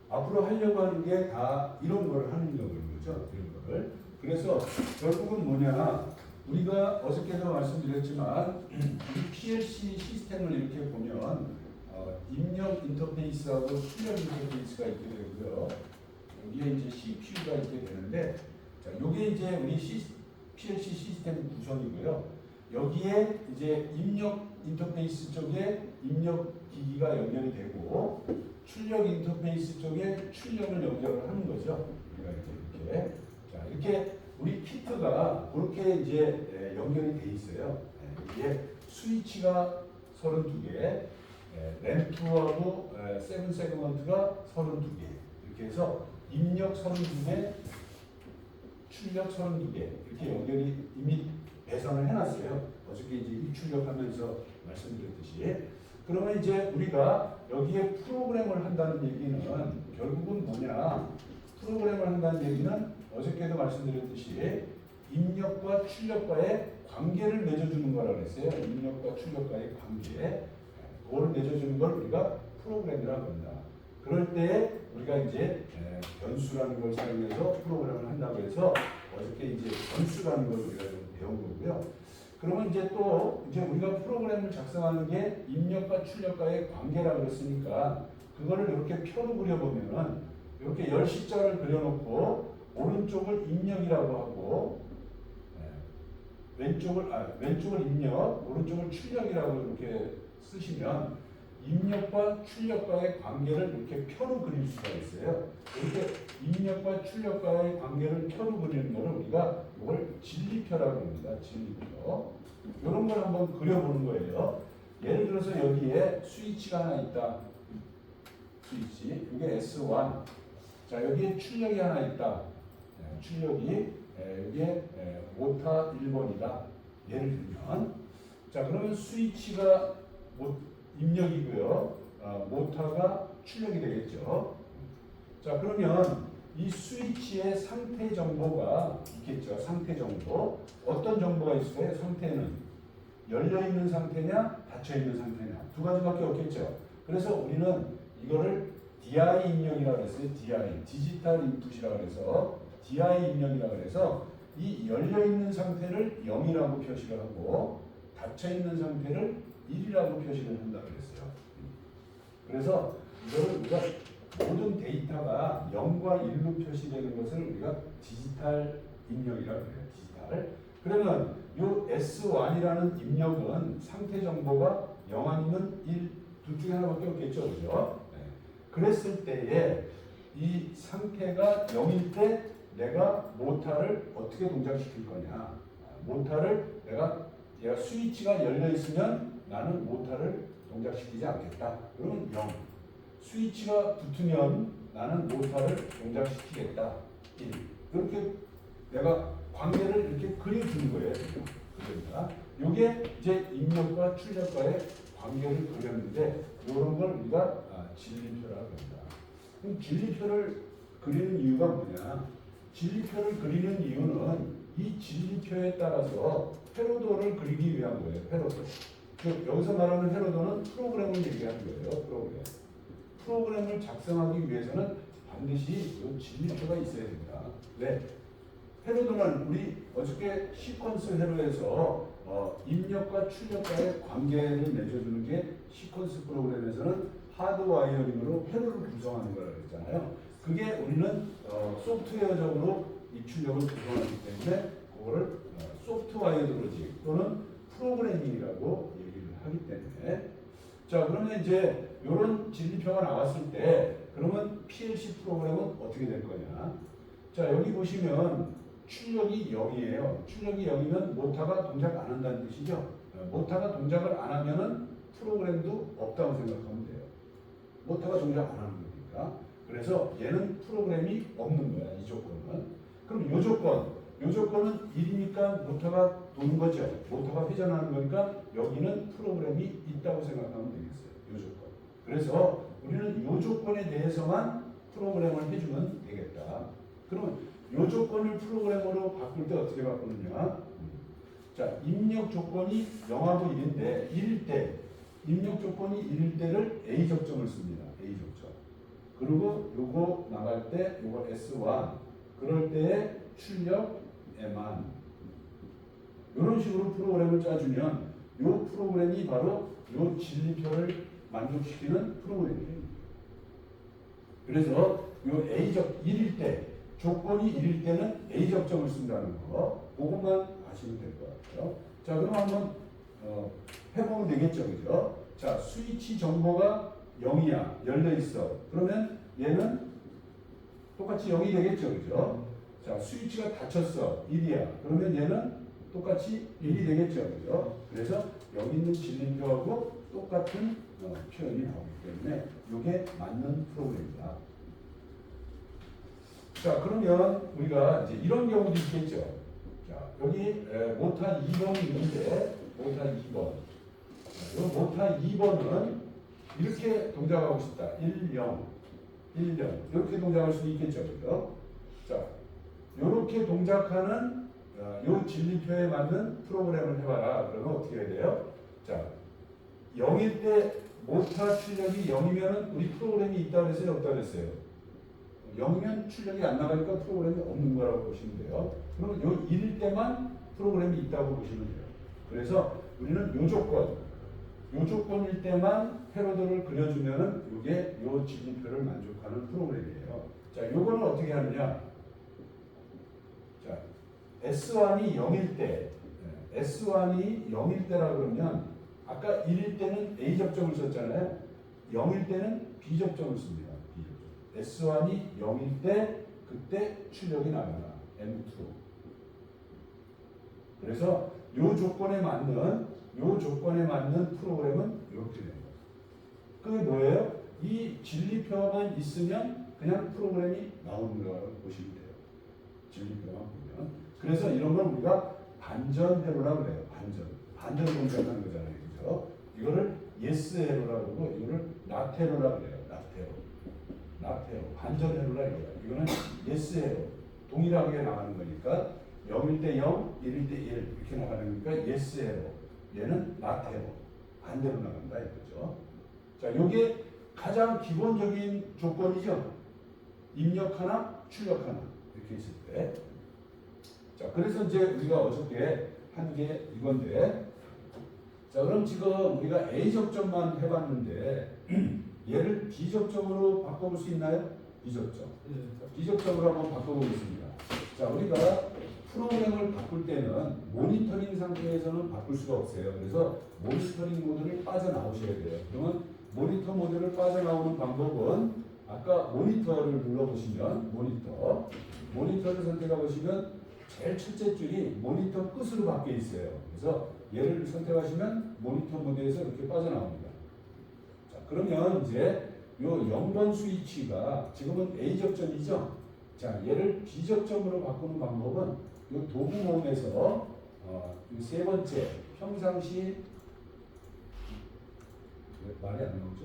앞으로 하려고 하는 게 다 이런 걸 하는 거죠. 이런 거를. 그래서 결국은 뭐냐? 우리가 어저께도 말씀드렸지만 이 PLC 시스템을 이렇게 보면 입력 인터페이스하고 출력 인터페이스가 있게 되고요. 여기에 이제 CPU가 있게 되는데, 자, 요게 이제 우리 PLC 시스템 구성이고요. 여기에 이제 입력 인터페이스 쪽에 입력 기기가 연결이 되고, 출력 인터페이스 쪽에 출력을 연결을 하는 거죠. 우리가 이렇게. 자, 이렇게 우리 키트가 그렇게 이제 연결이 돼 있어요. 이게 스위치가 32개, 램프하고 7 세그먼트가 32개, 이렇게 해서 입력 32개, 출력 32개 이렇게 연결이 이미 배선을 해놨어요. 어저께 이제 입출력하면서 말씀드렸듯이. 그러면 이제 우리가 여기에 프로그램을 한다는 얘기는 결국은 뭐냐? 프로그램을 한다는 얘기는 어저께도 말씀드렸듯이 입력과 출력과의 관계를 맺어주는 거라고 했어요. 입력과 출력과의 관계. 그거를 맺어주는 걸 우리가 프로그램이라고 합니다. 그럴 때 우리가 이제 변수라는 걸 사용해서 프로그램을 한다고 해서 어저께 이제 변수라는 걸 우리가 좀 배운 거고요. 그러면 이제 또 이제 우리가 프로그램을 작성하는 게 입력과 출력과의 관계라고 그랬으니까 그거를 이렇게 표로 그려보면은 이렇게 열십자를 그려놓고 오른쪽을 입력이라고 하고 왼쪽을 입력, 오른쪽을 출력이라고 이렇게 쓰시면 입력과 출력과의 관계를 이렇게 표로 그릴 수가 있어요. 이렇게 입력과 출력과의 관계를 표로 그리는 것을 우리가 이걸 진리표라고 합니다. 진리표. 이런 걸 한번 그려보는 거예요. 예를 들어서 여기에 스위치가 하나 있다. 스위치. 이게 S1. 자, 여기에 출력이 하나 있다. 출력이 여기에 모타 1번이다. 예를 들면. 자, 그러면 스위치가 입력이고요. 모터가 출력이 되겠죠. 자, 그러면 이 스위치의 상태 정보가 있겠죠. 상태 정보. 어떤 정보가 있어요? 상태는 열려 있는 상태냐, 닫혀 있는 상태냐. 두 가지밖에 없겠죠. 그래서 우리는 이거를 DI 입력이라고 했어요. DI, 디지털 인풋이라고 해서 DI 입력이라고 해서 이 열려 있는 상태를 0이라고 표시를 하고 닫혀 있는 상태를 1이라고 표시를 한다고 그랬어요. 그래서 이거를 우리가 모든 데이터가 0과 1로 표시되는 것을 우리가 디지털 입력이라고 해요. 디지털. 그러면 이 S1이라는 입력은 상태 정보가 0 아니면 1, 둘 중에 하나밖에 없겠죠. 그죠? 네. 그랬을 때에 이 상태가 0일 때 내가 모터를 어떻게 동작시킬 거냐. 모터를 얘가 스위치가 열려 있으면 나는 모터를 동작시키지 않겠다. 그러면 0. 스위치가 붙으면 나는 모터를 동작시키겠다. 1. 그렇게 내가 관계를 이렇게 그려주는 거예요. 그러니까 이게 이제 입력과 출력과의 관계를 그렸는데 이런 걸 우리가 진리표라고 합니다. 그럼 진리표를 그리는 이유가 뭐냐? 진리표를 그리는 이유는 이 진리표에 따라서 회로도를 그리기 위한 거예요. 회로도. 여기서 말하는 회로도는 프로그램을 얘기하는 거예요. 프로그램을 작성하기 위해서는 반드시 이 진리표가 있어야 됩니다. 네. 회로도는 우리 어저께 시퀀스 회로에서 입력과 출력과의 관계를 맺어주는 게 시퀀스 프로그램에서는 하드와이어링으로 회로를 구성하는 거라고 했잖아요. 그게 우리는 소프트웨어적으로 입출력을 구성하기 때문에 그거를 소프트와이어 로직 또는 프로그래밍이라고 얘기를 하기 때문에 자 그러면 이제 이런 진리표가 나왔을 때 그러면 PLC 프로그램은 어떻게 될 거냐? 자 여기 보시면 출력이 0이에요. 출력이 0이면 모터가 동작 안 한다는 뜻이죠. 모터가 동작을 안 하면은 프로그램도 없다고 생각하면 돼요. 모터가 동작 안 하는 거니까. 그래서 얘는 프로그램이 없는 거야. 이 조건은. 그럼 요 조건은 1이니까 모터가 도는 거죠. 모터가 회전하는 거니까 여기는 프로그램이 있다고 생각하면 되겠어요. 요 조건. 그래서 우리는 요 조건에 대해서만 프로그램을 해주면 되겠다. 그러면 요 조건을 프로그램으로 바꿀 때 어떻게 바꾸느냐? 자, 입력 조건이 0하고 1인데 1일 때 입력 조건이 1일 때를 A 적점을 씁니다. A 적점. 그리고 요거 나갈 때 요거 S1 그럴 때의 출력에만 이런 식으로 프로그램을 짜주면 요 프로그램이 바로 요 진리표를 만족시키는 프로그램이에요. 그래서 요 A적 1일 때 조건이 1일 때는 A 접점을 쓴다는 거 그것만 아시면 될 것 같아요. 자 그럼 한번 해보면 되겠죠, 그죠? 자 스위치 정보가 0이야, 열려 있어. 그러면 얘는 똑같이 0이 되겠죠, 그죠? 자 스위치가 닫혔어, 1이야. 그러면 얘는 똑같이 1이 되겠죠, 그죠? 그래서 여기 있는 진리표하고 똑같은 표현이 나오기 때문에 이게 맞는 프로그램이다. 자 그러면 우리가 이제 이런 경우도 있겠죠. 자 여기 모타 2번이 있는데 모타 2번. 이 모타 2번은 이렇게 동작하고 싶다. 1, 0, 1, 0 이렇게 동작할 수도 있겠죠, 그죠? 자 이렇게 동작하는 이 진리표에 맞는 프로그램을 해봐라. 그러면 어떻게 해야 돼요? 자 0일 때 모타 출력이 0이면 우리 프로그램이 있다고 했어요, 없다고 했어요? 0이면 출력이 안 나가니까 프로그램이 없는 거라고 보시면 돼요. 그러면 요 1일 때만 프로그램이 있다고 보시면 돼요. 그래서 우리는 요 조건일 때만 패러드를 그려주면은 이게 요 진리표를 만족하는 프로그램이에요. 자, 요거는 어떻게 하느냐? 자, S1이 0일 때, S1이 0일 때라 그러면 아까 1일 때는 A 접점을 썼잖아요. 0일 때는 B 접점을 씁니다. B 접점. S1이 0일 때 그때 출력이 나가라. M2. 그래서 요 조건에 맞는 프로그램은 이렇게 됩니다. 그게 뭐예요? 이 진리표만 있으면 그냥 프로그램이 나오는 거라고 보시면 돼요. 진리표만 보면. 그래서 이런 걸 우리가 반전 회로라고 그래요. 반전 동작하는 거잖아요. 그죠? 이거를 yes 회로라고 그러고 이거를 not 회로라고 그래요. not 회로. 반전 회로라 이거야. 이거는 yes 회로. 동일하게 나가는 거니까 0일 때 0, 1일 때 1 이렇게 나가는 거니까 yes 회로. 얘는 not 회로. 반대로 나간다 이거죠. 자, 요게 가장 기본적인 조건이죠. 입력 하나, 출력 하나 이렇게 있을 때. 자, 그래서 이제 우리가 어저께 한 게 이건데, 자, 그럼 지금 우리가 A 접점만 해봤는데 얘를 B 접점으로 바꿔볼 수 있나요? B 접점. B 접점으로 한번 바꿔보겠습니다. 자, 우리가 프로그램을 바꿀 때는 모니터링 상태에서는 바꿀 수가 없어요. 그래서 모니터링 모드를 빠져나오셔야 돼요. 그러면 모니터 모드를 빠져나오는 방법은 아까 모니터를 눌러보시면 모니터를 선택해 보시면 제일 첫째 줄이 모니터 끝으로 바뀌어 있어요. 그래서 얘를 선택하시면 모니터 모드에서 이렇게 빠져나옵니다. 자, 그러면 이제 요 0번 스위치가 지금은 A 접점이죠. 자, 얘를 B 접점으로 바꾸는 방법은 요 도구 모음에서 세 번째 평상시 말이 안 나오죠.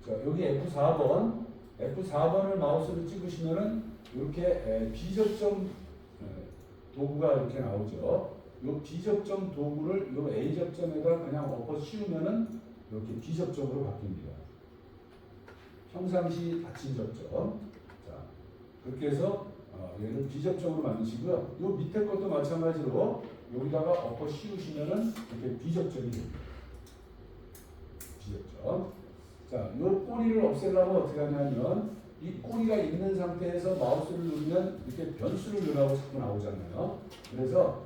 자, 여기 F4번을 마우스로 찍으시면은 이렇게 B접점 도구가 이렇게 나오죠. 이 B접점 도구를 이 A접점에다 그냥 엎어 씌우면은 이렇게 B접점으로 바뀝니다. 평상시 닫힌 접점. 자, 그렇게 해서 얘를 B접점으로 만드시고요. 이 밑에 것도 마찬가지로 여기다가 엎어 씌우시면은 이렇게 B접점이 됩니다. B접점. 자, 이 꼬리를 없애려면 어떻게 하냐면 이 꼬리가 있는 상태에서 마우스를 누르면 이렇게 변수를 누르라고 자꾸 나오잖아요. 그래서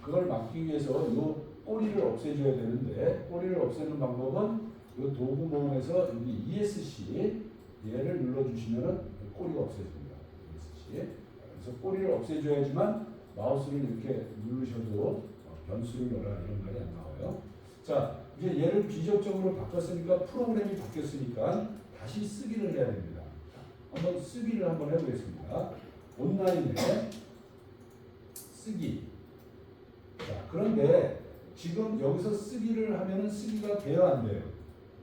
그걸 막기 위해서 이 꼬리를 없애줘야 되는데 꼬리를 없애는 방법은 이 도구 모음에서 여기 ESC 얘를 눌러주시면 꼬리가 없애집니다. ESC. 그래서 꼬리를 없애줘야지만 마우스를 이렇게 누르셔도 변수를 넣어라 이런 말이 안 나와요. 자, 이제 얘를 비접점으로 바꿨으니까 프로그램이 바뀌었으니까 다시 쓰기를 해야 됩니다. 한번 쓰기를 한번 해보겠습니다. 온라인에 쓰기. 자, 그런데 지금 여기서 쓰기를 하면은 쓰기가 돼요, 안 돼요?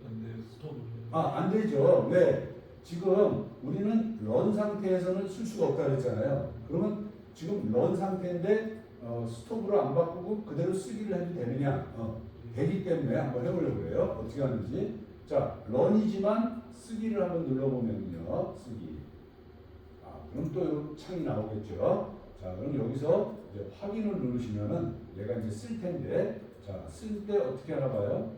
안 돼요. 스톱을. 안 되죠. 왜? 지금 우리는 런 상태에서는 쓸 수가 없다고 했잖아요. 그러면 지금 런 상태인데 스톱으로 안 바꾸고 그대로 쓰기를 해도 되느냐? 되기 때문에 한번 해보려고 해요. 어떻게 하는지. 자, 런이지만 쓰기를 한번 눌러보면요. 쓰기. 그럼 또 창이 나오겠죠. 자, 그럼 여기서 이제 확인을 누르시면은 얘가 이제 쓸 텐데, 자, 쓸 때 어떻게 하나 봐요?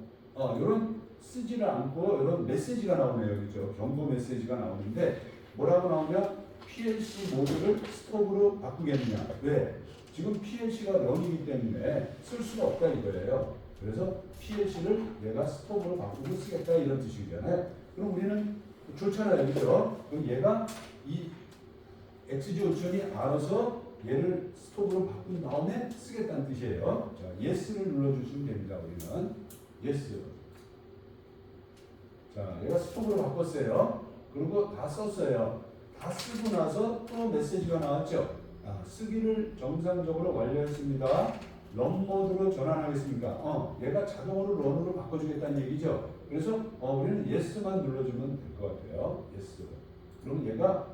이런 쓰지를 않고 이런 메시지가 나오네요. 그죠? 경고 메시지가 나오는데 뭐라고 나오면 PLC 모드를 스톱으로 바꾸겠느냐. 왜? 지금 PLC가 런이기 때문에 쓸 수가 없다 이거예요. 그래서 PLC를 내가 스톱으로 바꾸고 쓰겠다 이런 뜻이잖아요. 그럼 우리는 좋잖아요. 그죠? 그럼 얘가 이 XG5천이 알아서 얘를 스톱으로 바꾼 다음에 쓰겠다는 뜻이에요. 자, yes를 눌러주시면 됩니다. 우리는 yes. 자, 얘가 스톱으로 바꿨어요. 그리고 다 썼어요. 다 쓰고 나서 또 메시지가 나왔죠. 쓰기를 정상적으로 완료했습니다. 런 모드로 전환하겠습니까? 얘가 자동으로 런으로 바꿔주겠다는 얘기죠. 그래서 우리는 yes만 눌러주면 될 것 같아요. yes. 그럼 얘가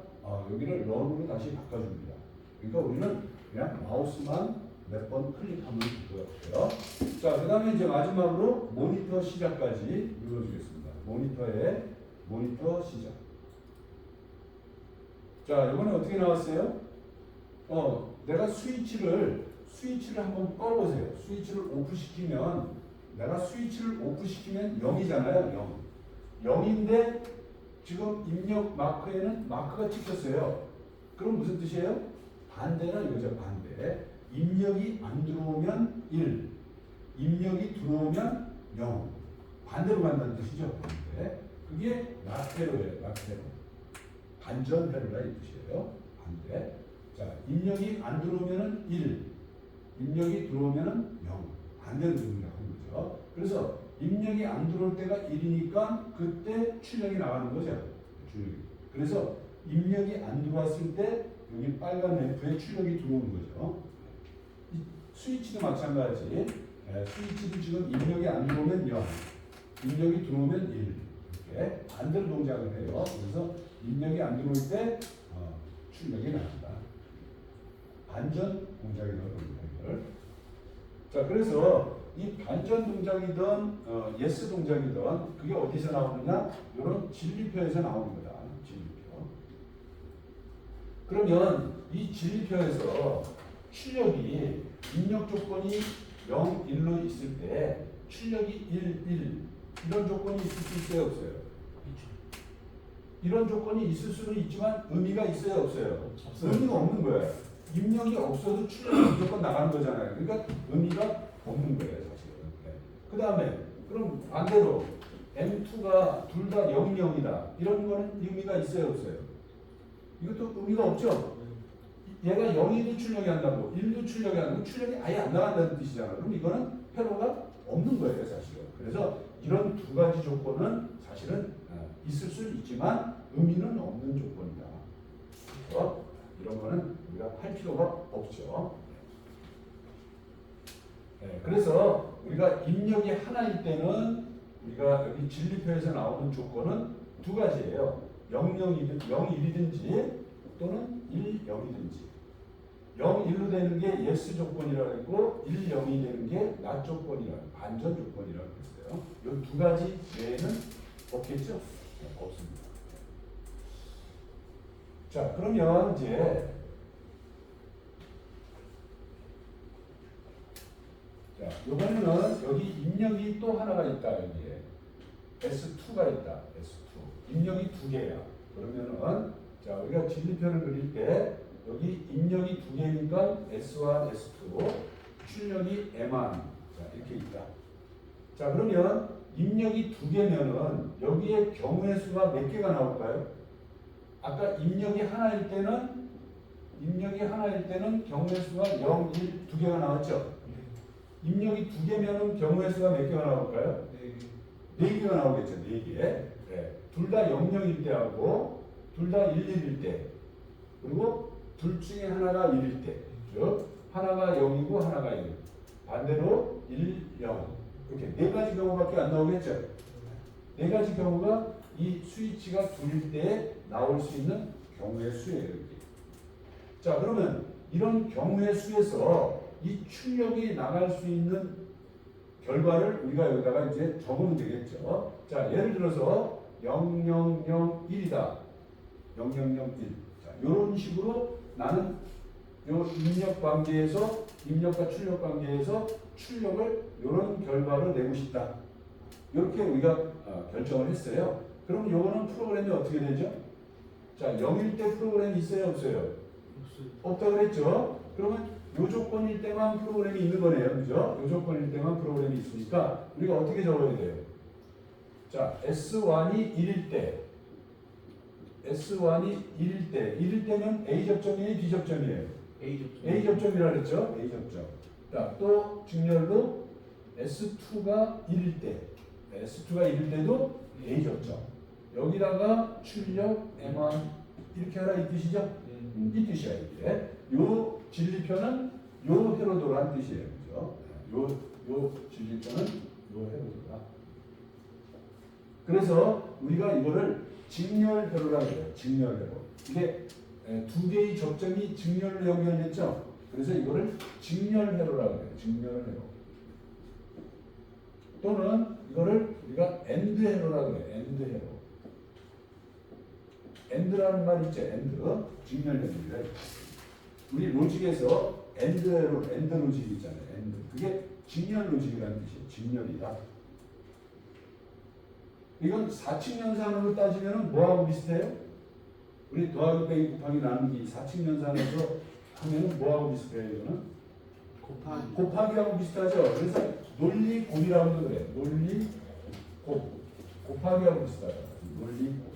여기를 런으로 다시 바꿔줍니다. 그러니까 우리는 그냥 마우스만 몇 번 클릭하면 될 것 같아요. 자, 그 다음에 이제 마지막으로 모니터 시작까지 눌러주겠습니다. 모니터 시작. 자, 이번에 어떻게 나왔어요? 내가 스위치를 한번 꺼보세요. 스위치를 오프시키면, 내가 스위치를 오프시키면 0이잖아요. 0. 0인데 지금 입력 마크에는 마크가 찍혔어요. 그럼 무슨 뜻이에요? 반대나 이거죠. 반대. 입력이 안 들어오면 1, 입력이 들어오면 0. 반대로 간다는 뜻이죠. 반대. 그게 라테로예요. 라테로. 반전 회로라 이 뜻이에요. 반대. 자, 입력이 안 들어오면은 1, 입력이 들어오면은 0. 반대로 들어오는 거죠. 그래서 입력이 안 들어올 때가 1이니까 그때 출력이 나가는 거죠. 출력이. 그래서 입력이 안 들어왔을 때 여기 빨간 램프에 출력이 들어오는 거죠. 이 스위치도 마찬가지. 스위치도 지금 입력이 안 들어오면 0, 입력이 들어오면 1. 이렇게 반대로 동작을 해요. 그래서 입력이 안 들어올 때 출력이 나간다. 반전 동작이라고 합니다. 이걸. 자, 그래서 이 반전 동작이든 yes 동작이든 그게 어디서 나오느냐? 이런 진리표에서 나오는 거다. 진리표. 그러면 이 진리표에서 출력이 입력 조건이 0, 1로 있을 때 출력이 1, 1 이런 조건이 있을 수 있어요, 없어요? 이런 조건이 있을 수는 있지만 의미가 있어요, 없어요? 의미가 없는 거예요. 입력이 없어도 출력이 무조건 나가는 거잖아요. 그러니까 의미가 없는 거예요, 사실은. 그 다음에 그럼 반대로 M2가 둘 다 0, 0이다. 이런 거는 의미가 있어요, 없어요? 이것도 의미가 없죠. 얘가 0이도 출력이 한다고 1도 출력이 한다고 출력이 아예 안 나간다는 뜻이잖아요. 그럼 이거는 회로가 없는 거예요, 사실은. 그래서 이런 두 가지 조건은 사실은 있을 수는 있지만 의미는 없는 조건이다. 그래서 이런 거는 우리가 할 필요가 없죠. 그래서 우리가 입력이 하나일 때는 우리가 여기 진리표에서 나오는 조건은 두 가지예요. 0, 1이든지 또는 1, 0이든지. 0, 1로 되는 게 yes 조건이라고 했고 1, 0이 되는 게 not 조건이라고, 반전 조건이라고 했어요. 이 두 가지 외에는 없겠죠? 네, 없습니다. 자, 그러면 이제 자, 이번에는 여기 입력이 또 하나가 있다. 여기에 S2가 있다. S2 입력이 두 개야. 그러면은 자, 우리가 진리표를 그릴 때 여기 입력이 두 개니까 S1, S2 출력이 M1 자, 이렇게 있다. 자, 그러면 입력이 두 개면은 여기에 경우의 수가 몇 개가 나올까요? 아까 입력이 하나일 때는 경우의 수가 0, 1, 두 개가 나왔죠. 입력이 두 개면은 경우의 수가 몇 개가 나올까요? 네 개가 나오겠죠. 네 개. 네. 둘 다 0, 0일 때하고 둘 다 1, 1일 때 그리고 둘 중에 하나가 1일 때, 즉 하나가 0이고 하나가 1. 반대로 1, 0 이렇게 네 가지 경우밖에 안 나오겠죠. 네 가지 경우가 이 스위치가 둘일 때 나올 수 있는 경우의 수예요. 이렇게. 자, 그러면 이런 경우의 수에서 이 출력이 나갈 수 있는 결과를 우리가 여기다가 이제 적으면 되겠죠. 자, 예를 들어서 0001이다. 0001. 자, 이런 식으로 나는 요 입력 관계에서 입력과 출력 관계에서 출력을 이런 결과로 내고 싶다. 이렇게 우리가 결정을 했어요. 그럼 요거는 프로그램이 어떻게 되죠? 자, 0일 때 프로그램이 있어요, 없어요? 없어요. 없다 그랬죠? 그러면 요 조건일 때만 프로그램이 있는 거네요. 그죠? 요 조건일 때만 프로그램이 있으니까 우리가 어떻게 적어야 돼요? 자, S1이 1일 때 S1이 1일 때 1일 때면 A 접점이에요, B 접점이에요? A 접점. A 접점이라 그랬죠? A 접점. 자, 또 직렬로 S2가 1일 때 S2가 1일 때도 A 접점. 여기다가 출력 M1 이렇게 하라 이 뜻이죠? 네. 이 뜻이야 이게. 요 진리표는 요 회로도라는 뜻이에요. 그죠? 요 진리표는 요 회로도라. 그래서 우리가 이거를 직렬회로라고 해요. 직렬회로. 이게 두 개의 접점이 직렬로 연결됐죠? 그래서 이거를 직렬회로라고 해요. 직렬회로. 또는 이거를 우리가 엔드회로라고 해요. 엔드회로. 엔드라는 말 있죠? 엔드. 직렬회로입니다. 우리 로직에서 엔드 로직 있잖아요. 엔드. 그게 직렬 로직이라는 뜻이에요. 직렬이다. 이건 4층 연산으로 따지면 뭐하고 비슷해요? 우리 더하기 빼기 곱하기 나누기 4층 연산에서 하면 뭐하고 비슷해요? 이거는 곱하기하고 비슷하죠. 그래서 논리 곱이라고 그래. 논리 곱하기하고 비슷하다. 논리 곱.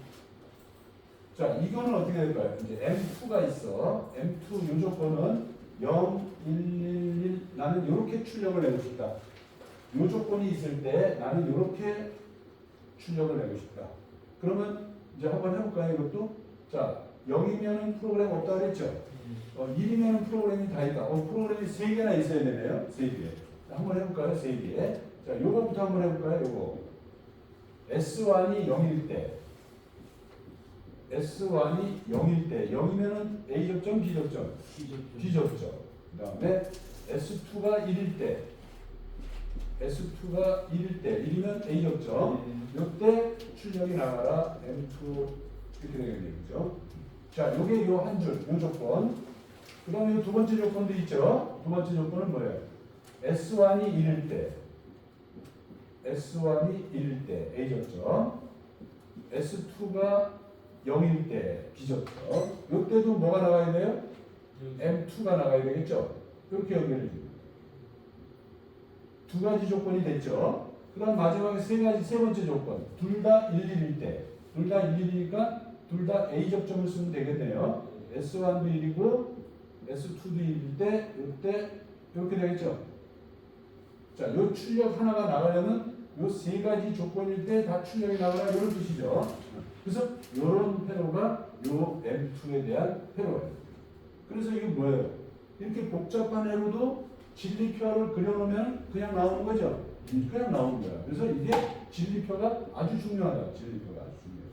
자, 이거는 어떻게 될까요? 이제 M2가 있어. M2 요 조건은 0, 1, 1, 1 나는 이렇게 출력을 내고 싶다. 요 조건이 있을 때 나는 이렇게 출력을 내고 싶다. 그러면 이제 한번 해볼까요? 이것도 자 0이면은 프로그램 없다 그랬죠? 1이면은 프로그램이 다 있다. 프로그램이 3개나 있어야 되네요. 3개. 한번 해볼까요? 3개. 자, 요거부터 한번 해볼까요? 요거 S1이 0일 때 S1이 0일 때 0이면은 A 접점, B 접점, B 접점. 그 다음에 S2가 1일 때 S2가 1일 때 1이면 A 접점. 이때 출력이 나가라 M2 이렇게 되겠죠. 자, 요게 요 한 줄, 요 조건. 그 다음에 요 두 번째 조건도 있죠. 두 번째 조건은 뭐예요? S1이 1일 때 S1이 1일 때 A 접점. S2가 0일 때 B 접점. 요때도 뭐가 나가야 돼요? M2가 나가야 되겠죠. 이렇게 연결해 줍니다. 두 가지 조건이 됐죠. 그 다음 마지막에 세 번째 조건. 둘 다 1일일 때. 둘 다 1일이니까 둘 다 A 접점을 쓰면 되겠네요. S1도 1이고 S2도 1일 때, 이때 이렇게 되겠죠. 자, 요 출력 하나가 나가려면 요 세 가지 조건일 때 다 출력이 나가라 이런 뜻이죠. 그래서 이런 회로가 요 M2에 대한 회로예요. 그래서 이게 뭐예요? 이렇게 복잡한 회로도 진리표를 그려놓으면 그냥 나오는 거죠. 그냥 나오는 거야. 그래서 이게 진리표가 아주 중요하다. 진리표가 아주 중요해요.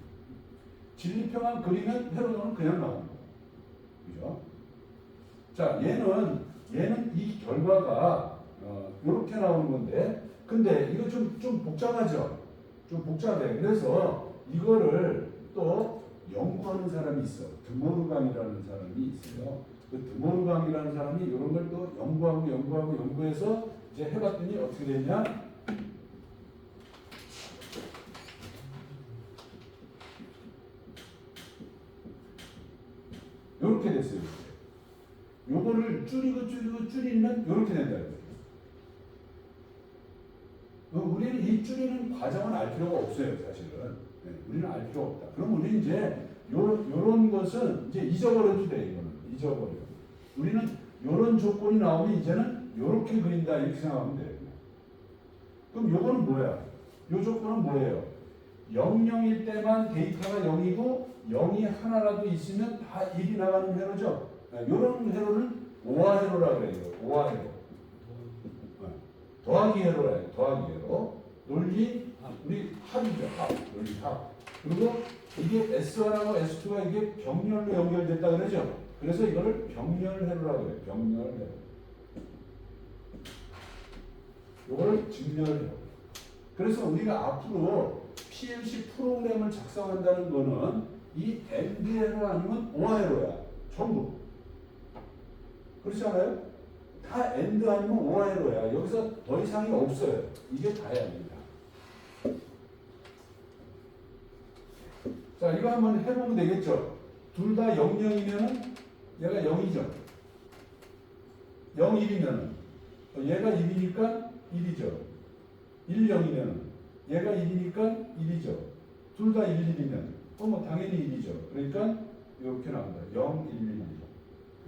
진리표만 그리면 회로도는 그냥 나오는 거야. 그죠? 자, 얘는 이 결과가 이렇게 나오는 건데, 근데 이거 좀 복잡하죠? 좀 복잡해. 그래서 이거를 또 연구하는 사람이 있어. 드모르강이라는 사람이 있어요. 그 드모르강이라는 사람이 이런 걸 또 연구해서 이제 해봤더니 어떻게 됐냐? 이렇게 됐어요. 요거를 줄이면 이렇게 된다. 우리는 이 줄이는 과정은 알 필요가 없어요, 사실은. 네, 우리는 알 필요 없다. 그럼 우리는 이제 요런 것은 이제 잊어버려도 돼, 이거는. 잊어버려. 우리는 요런 조건이 나오면 이제는 요렇게 그린다, 이렇게 생각하면 돼요. 그럼 요거는 뭐야? 요 조건은 뭐예요? 00일 때만 데이터가 0이고 0이 하나라도 있으면 다 1이 나가는 회로죠. 요런 회로는 오화 회로라고 해요. 오화 회로. 더하기 회로라 해요. 더하기 회로. 논리 우리 합이죠. 합. 논리 합. 그리고 이게 S1하고 S2가 이게 병렬로 연결됐다 그러죠. 그래서 이거를 병렬회로라고 해요. 병렬회로. 요거를 직렬회로. 그래서 우리가 앞으로 PLC 프로그램을 작성한다는 거는 이 MD회로 아니면 OR회로야. 전부. 그렇지 않아요? 다 엔드 아니면 OR회로야. 여기서 더 이상이 없어요. 이게 다야 됩니다. 자, 이거 한번 해보면 되겠죠. 둘 다 0, 0이면은 얘가 0이죠. 0, 1이면은 얘가 1이니까 1이죠. 1, 0이면은 얘가 1이니까 1이죠. 둘 다 1, 1이면 뭐 당연히 1이죠. 그러니까 이렇게 나온다. 0, 1, 1.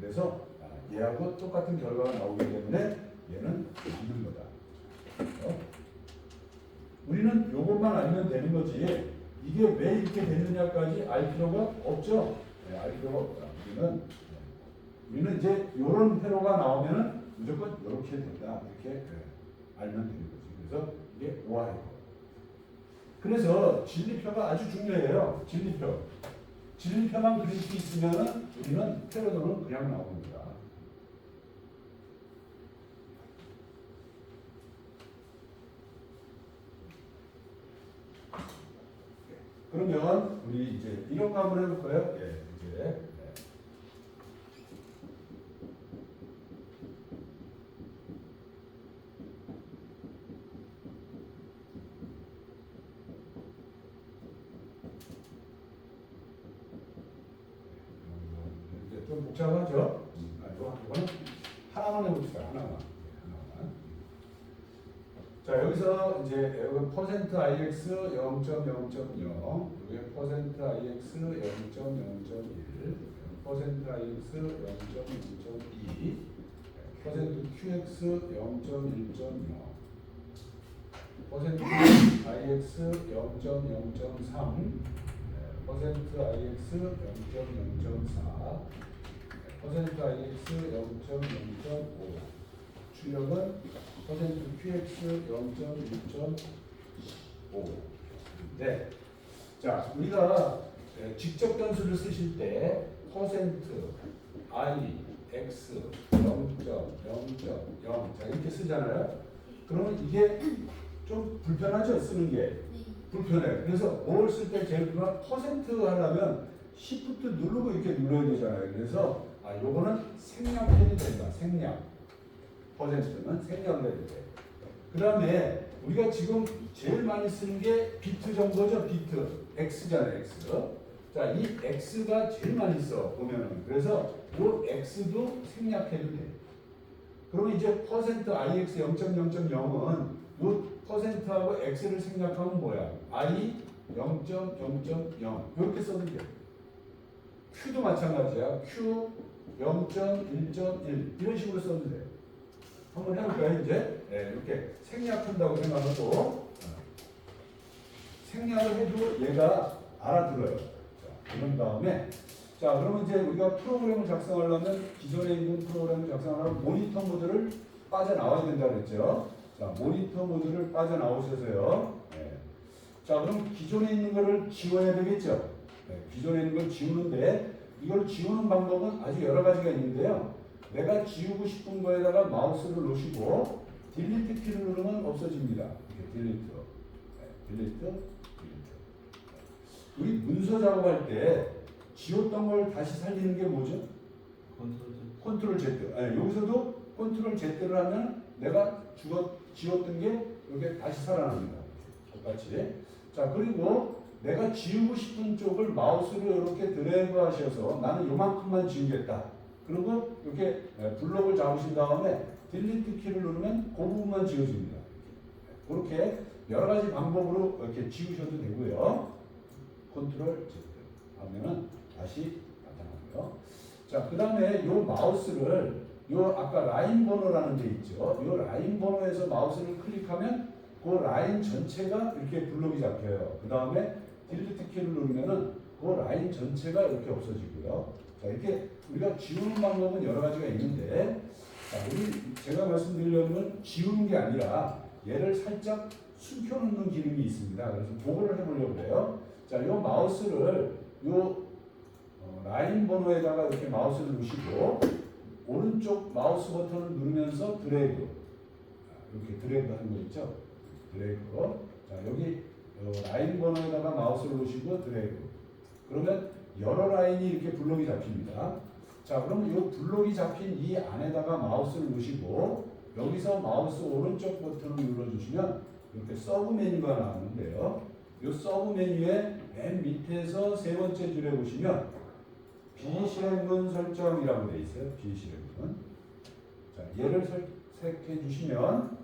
그래서 얘하고 똑같은 결과가 나오기 때문에 얘는 맞는 거다. 우리는 이것만 알면 되는 거지. 이게 왜 이렇게 됐느냐까지 알 필요가 없죠. 네, 알 필요가 없다. 우리는 이제 이런 회로가 나오면은 무조건 이렇게 된다. 이렇게 알면 되는 거지. 그래서 이게 Y고. 그래서 진리표가 아주 중요해요. 진리표. 진리표만 그릴 수 있으면은 우리는 회로도는 그냥 나옵니다. 그러면 우리 이제 이런 거 한번 해볼까요? 예, 이제. 이제 좀 복잡하죠? 이거는 하나만 해봅시다. 하나만. 자, 여기서 이제 여기 퍼센트 IX 0.0.0, 이게 퍼센트 IX 0.0.1, 퍼센트 IX 0.0.2, 퍼센트 QX 0.1.0, 퍼센트 IX 0.0.3, 퍼센트 IX 0.0.4, 퍼센트 IX 0.0.5, 출력은 퍼센트 QX 0.1.5. 네. 자, 우리가 직접 변수를 쓰실 때 퍼센트 I X 0.0.0 자, 이렇게 쓰잖아요. 그러면 이게 좀 불편하죠? 쓰는 게. 네. 불편해. 그래서 뭘 쓸 때 제일 불편한 퍼센트 하려면 Shift 누르고 이렇게 눌러야 되잖아요. 그래서 요거는 생략해도 된다. 생략. 퍼센트는 생략을 해야 돼. 그 다음에 우리가 지금 제일 많이 쓰는 게 비트 정보죠. 비트. X잖아요. X. 자, 이 X가 제일 많이 써. 보면은. 그래서 이 X도 생략해도 돼. 그러면 이제 퍼센트 IX 0.0.0은 이 퍼센트하고 X를 생략하면 뭐야? I 0.0.0 이렇게 써도 돼. Q도 마찬가지야. Q 0.1.1 이런 식으로 써도 돼. 한번 해볼까요, 이제? 네, 이렇게 생략한다고 생각하고, 생략을 해도 얘가 알아들어요. 자, 그런 다음에, 자, 그러면 이제 우리가 프로그램을 작성하려면, 기존에 있는 프로그램을 작성하려면 모니터 모드를 빠져나와야 된다고 그랬죠. 자, 모니터 모드를 빠져나오셔서요. 네. 자, 그럼 기존에 있는 거를 지워야 되겠죠. 네, 기존에 있는 걸 지우는데, 이걸 지우는 방법은 아주 여러 가지가 있는데요. 내가 지우고 싶은 거에다가 마우스를 놓으시고 딜리트 키를 누르면 없어집니다. 딜리트, 딜리트. 우리 문서 작업할 때 지웠던 걸 다시 살리는 게 뭐죠? 컨트롤 Z. 여기서도 컨트롤 Z를 하면 내가 지웠던 게 이렇게 다시 살아납니다. 똑같이. 자, 그리고 내가 지우고 싶은 쪽을 마우스로 이렇게 드래그 하셔서 나는 요만큼만 지우겠다. 그리고 이렇게 블록을 잡으신 다음에 딜리트 키를 누르면 그 부분만 지워집니다. 그렇게 여러 가지 방법으로 이렇게 지우셔도 되고요. 컨트롤 Z 하면은 다시 나타나고요. 자, 그 다음에 요 마우스를 요 아까 라인 번호라는 데 있죠. 요 라인 번호에서 마우스를 클릭하면 그 라인 전체가 이렇게 블록이 잡혀요. 그 다음에 딜리트 키를 누르면은 그 라인 전체가 이렇게 없어지고요. 자, 이렇게 우리가 지우는 방법은 여러 가지가 있는데, 자, 제가 말씀드리려는 건 지우는 게 아니라 얘를 살짝 숨겨놓는 기능이 있습니다. 그래서 그거를 해보려고 해요. 자, 요 마우스를 요 라인 번호에다가 이렇게 마우스를 놓으시고 오른쪽 마우스 버튼을 누르면서 드래그, 이렇게 드래그 하는 거 있죠? 드래그. 자, 여기 라인 번호에다가 마우스를 놓으시고 드래그. 그러면 여러 라인이 이렇게 블록이 잡힙니다. 자, 그럼 이 블록이 잡힌 이 안에다가 마우스를 놓으시고 여기서 마우스 오른쪽 버튼을 눌러주시면 이렇게 서브 메뉴가 나오는데요. 이 서브 메뉴의 맨 밑에서 세 번째 줄에 보시면 비실행문 설정이라고 되어 있어요. 비실행문. 자, 얘를 선택해 주시면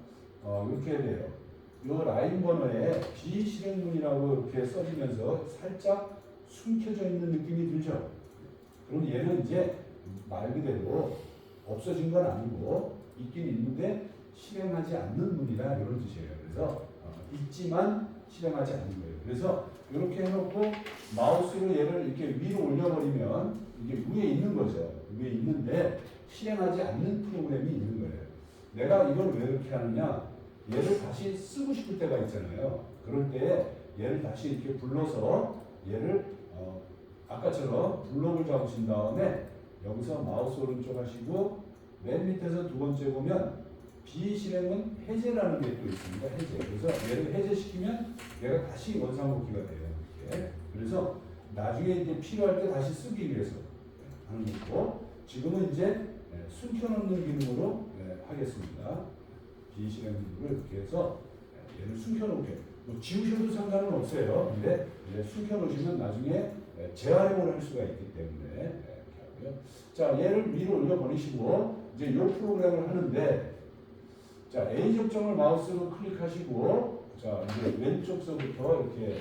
이렇게 돼요. 이 라인 번호에 비실행문이라고 이렇게 써지면서 살짝 숨겨져 있는 느낌이 들죠. 그럼 얘는 이제 말 그대로 없어진 건 아니고 있긴 있는데 실행하지 않는 문이다 이런 뜻이에요. 그래서 있지만 실행하지 않는 거예요. 그래서 이렇게 해놓고 마우스로 얘를 이렇게 위로 올려버리면 이게 위에 있는 거죠. 위에 있는데 실행하지 않는 프로그램이 있는 거예요. 내가 이걸 왜 이렇게 하느냐? 얘를 다시 쓰고 싶을 때가 있잖아요. 그럴 때 얘를 다시 이렇게 불러서 얘를 아까처럼 블록을 잡으신 다음에 여기서 마우스 오른쪽 하시고 맨 밑에서 두 번째 보면 비실행은 해제라는 게 또 있습니다. 해제. 그래서 얘를 해제시키면 얘가 다시 원상복귀가 돼요. 이렇게. 그래서 나중에 이제 필요할 때 다시 쓰기 위해서 하는 거고 지금은 이제 숨겨놓는 기능으로 하겠습니다. 비실행으로 이렇게 해서 얘를 숨겨놓게. 뭐 지우셔도 상관은 없어요. 근데 숨겨놓으시면 나중에 재활용을 할 수가 있기 때문에 이렇게 하고요. 자, 얘를 위로 올려보내시고 이제 이 프로그램을 하는데 자, A 접점을 마우스로 클릭하시고 자, 이제 왼쪽서부터 이렇게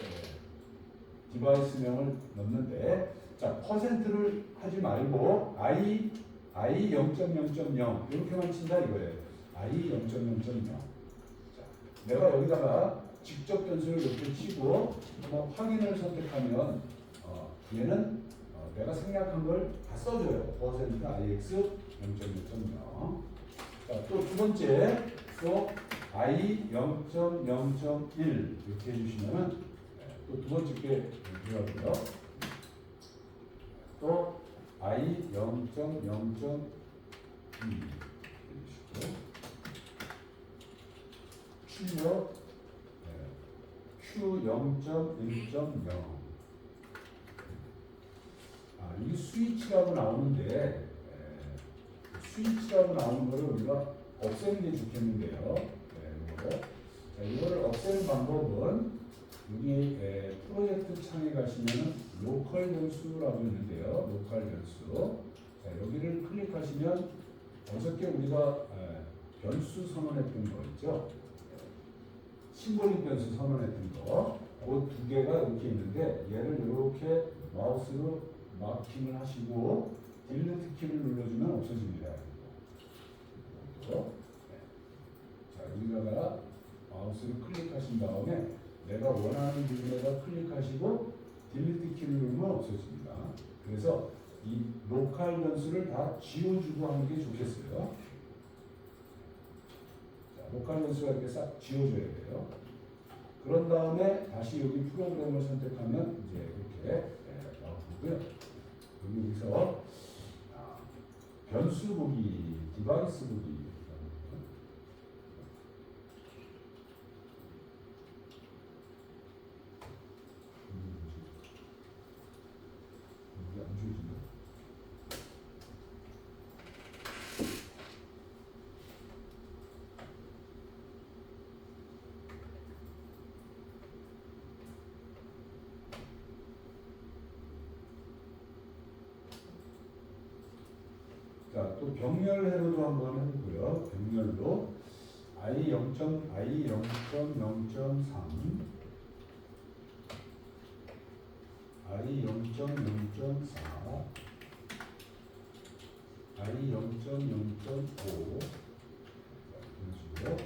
디바이스명을 넣는데 자, 퍼센트를 하지 말고 I 0.0.0 이렇게만 친다 이거예요. I 0.0.0. 자, 내가 여기다가 직접 변수를 이렇게 치고 한번 확인을 선택하면 얘는 내가 생략한 걸 다 써줘요. 퍼센트 IX 0.0.0. 자, 또 두 번째 또 I 0.0.1 이렇게 해주시면은 또 두 번째 게 들어가고요. 또 I 0.0.2 해주시고 출력 Q 0.1.0 이게 스위치라고 나오는데 스위치라고 나오는 거를 우리가 없애는 게 좋겠는데요. 자, 이거를 없애는 방법은 여기 프로젝트 창에 가시면 로컬 변수라고 있는데요. 로컬 변수. 자, 여기를 클릭하시면 어저께 우리가 변수 선언했던 거 있죠. 심볼릭 변수 선언했던 거. 그 두 개가 이렇게 있는데 얘를 이렇게 마우스로 마킹을 하시고 딜리트 키를 눌러주면 없어집니다. 자, 여기다가 마우스를 클릭하신 다음에 내가 원하는 부분에다 클릭하시고 딜리트 키를 누르면 없어집니다. 그래서 이 로컬 변수를 다 지워주고 하는 게 좋겠어요. 자, 로컬 변수가 이렇게 싹 지워줘야 돼요. 그런 다음에 다시 여기 프로그램을 선택하면 이제 이렇게 나오고요. 여기서 변수 보기, 디바이스 보기. 이게 안 주어지네. 자, 또 병렬회로도 한번 해보고요. 병렬로 I 0.0.3 I 0.0.4 I 0.0.5 이런 식으로.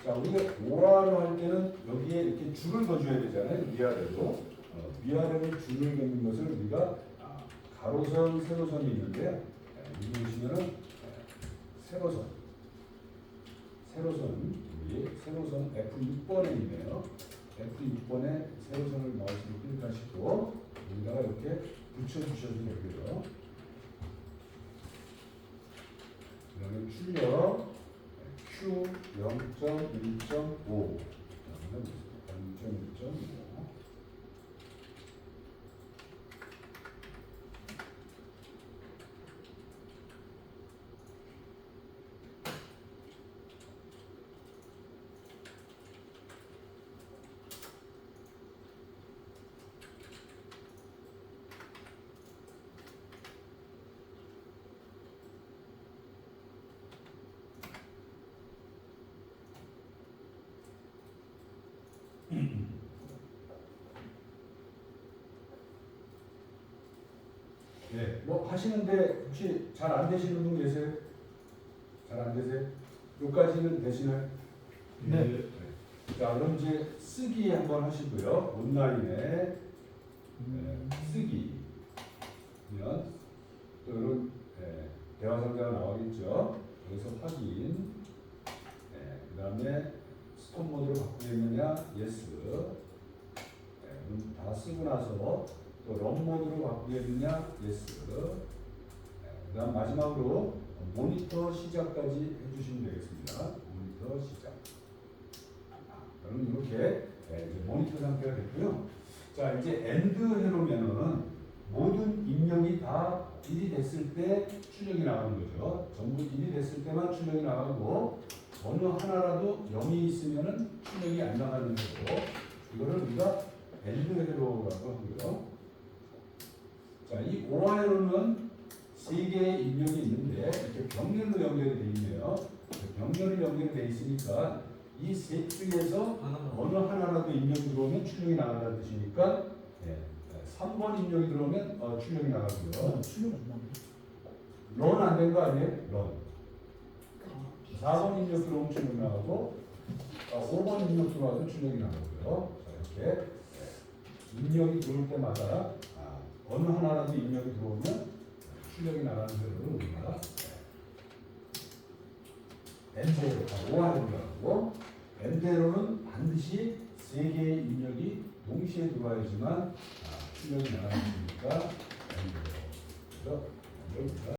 자, 우리가 오화로 할 때는 여기에 이렇게 줄을 그어줘야 되잖아요. 위아래로. 위아래로 줄을 그는 것을 우리가 가로선, 세로선이 있는데요. 여기 보시면은 세로선 여기 세로선 F6번에 있네요. F6번에 세로선을 마우스로 클릭하시고 여기다가 이렇게 붙여주셔도 되고요. 그 다음에 출력 Q 0.1.5 0.1.5 자, 뭐 하시는데 혹시 잘 안 되시는 분 계세요? 잘 안 되세요? 여기까지는 되시나요? 네. 자, 그럼 이제 쓰기 한번 하시고요. 온라인에 쓰기면 또 이런 대화 상자가 나오겠죠. 여기서 확인. 그 다음에 스톱 모드로 바꾸겠느냐? 예스. 그럼 다 쓰고 나서 또 런 모드로 바꾸겠느냐? 예스. 그 다음 마지막으로 모니터 시작까지 해주시면 되겠습니다. 모니터 시작. 그럼 이렇게 이제 모니터 상태가 됐고요. 자, 이제 엔드 해놓으면은 모든 입력이 다 1이 됐을 때 출력이 나가는 거죠. 전부 1이 됐을 때만 출력이 나가고 어느 하나라도 0이 있으면은 출력이 안 나가는 거고 이거를 우리가 엔드 회로라고 하고요. 자, 이 오화 회로는 3개의 입력이 있는데 이렇게 병렬로 연결이 되어 있네요. 병렬로 연결이 되어 있으니까 이 셋 중에서 어느 하나라도 입력이 들어오면 출력이 나간다는 뜻이니까 3번 입력이 들어오면 출력이 나가고요. 출력 안 나네. 런 안 된 거 아니에요? 런. 4번 입력 들어오면 출력이 나가고 5번 입력 들어와도 출력이 나가고요. 자, 이렇게 입력이 들어올 때마다 어느 하나라도 입력이 들어오면 출력이 나가는 회로를 우리가 엔드회로, 오화회로라고 하고 엔드회로는 반드시 3개의 입력이 동시에 들어와야지만 출력이 나가는 거니까 엔드회로. 그래서 이걸 우리가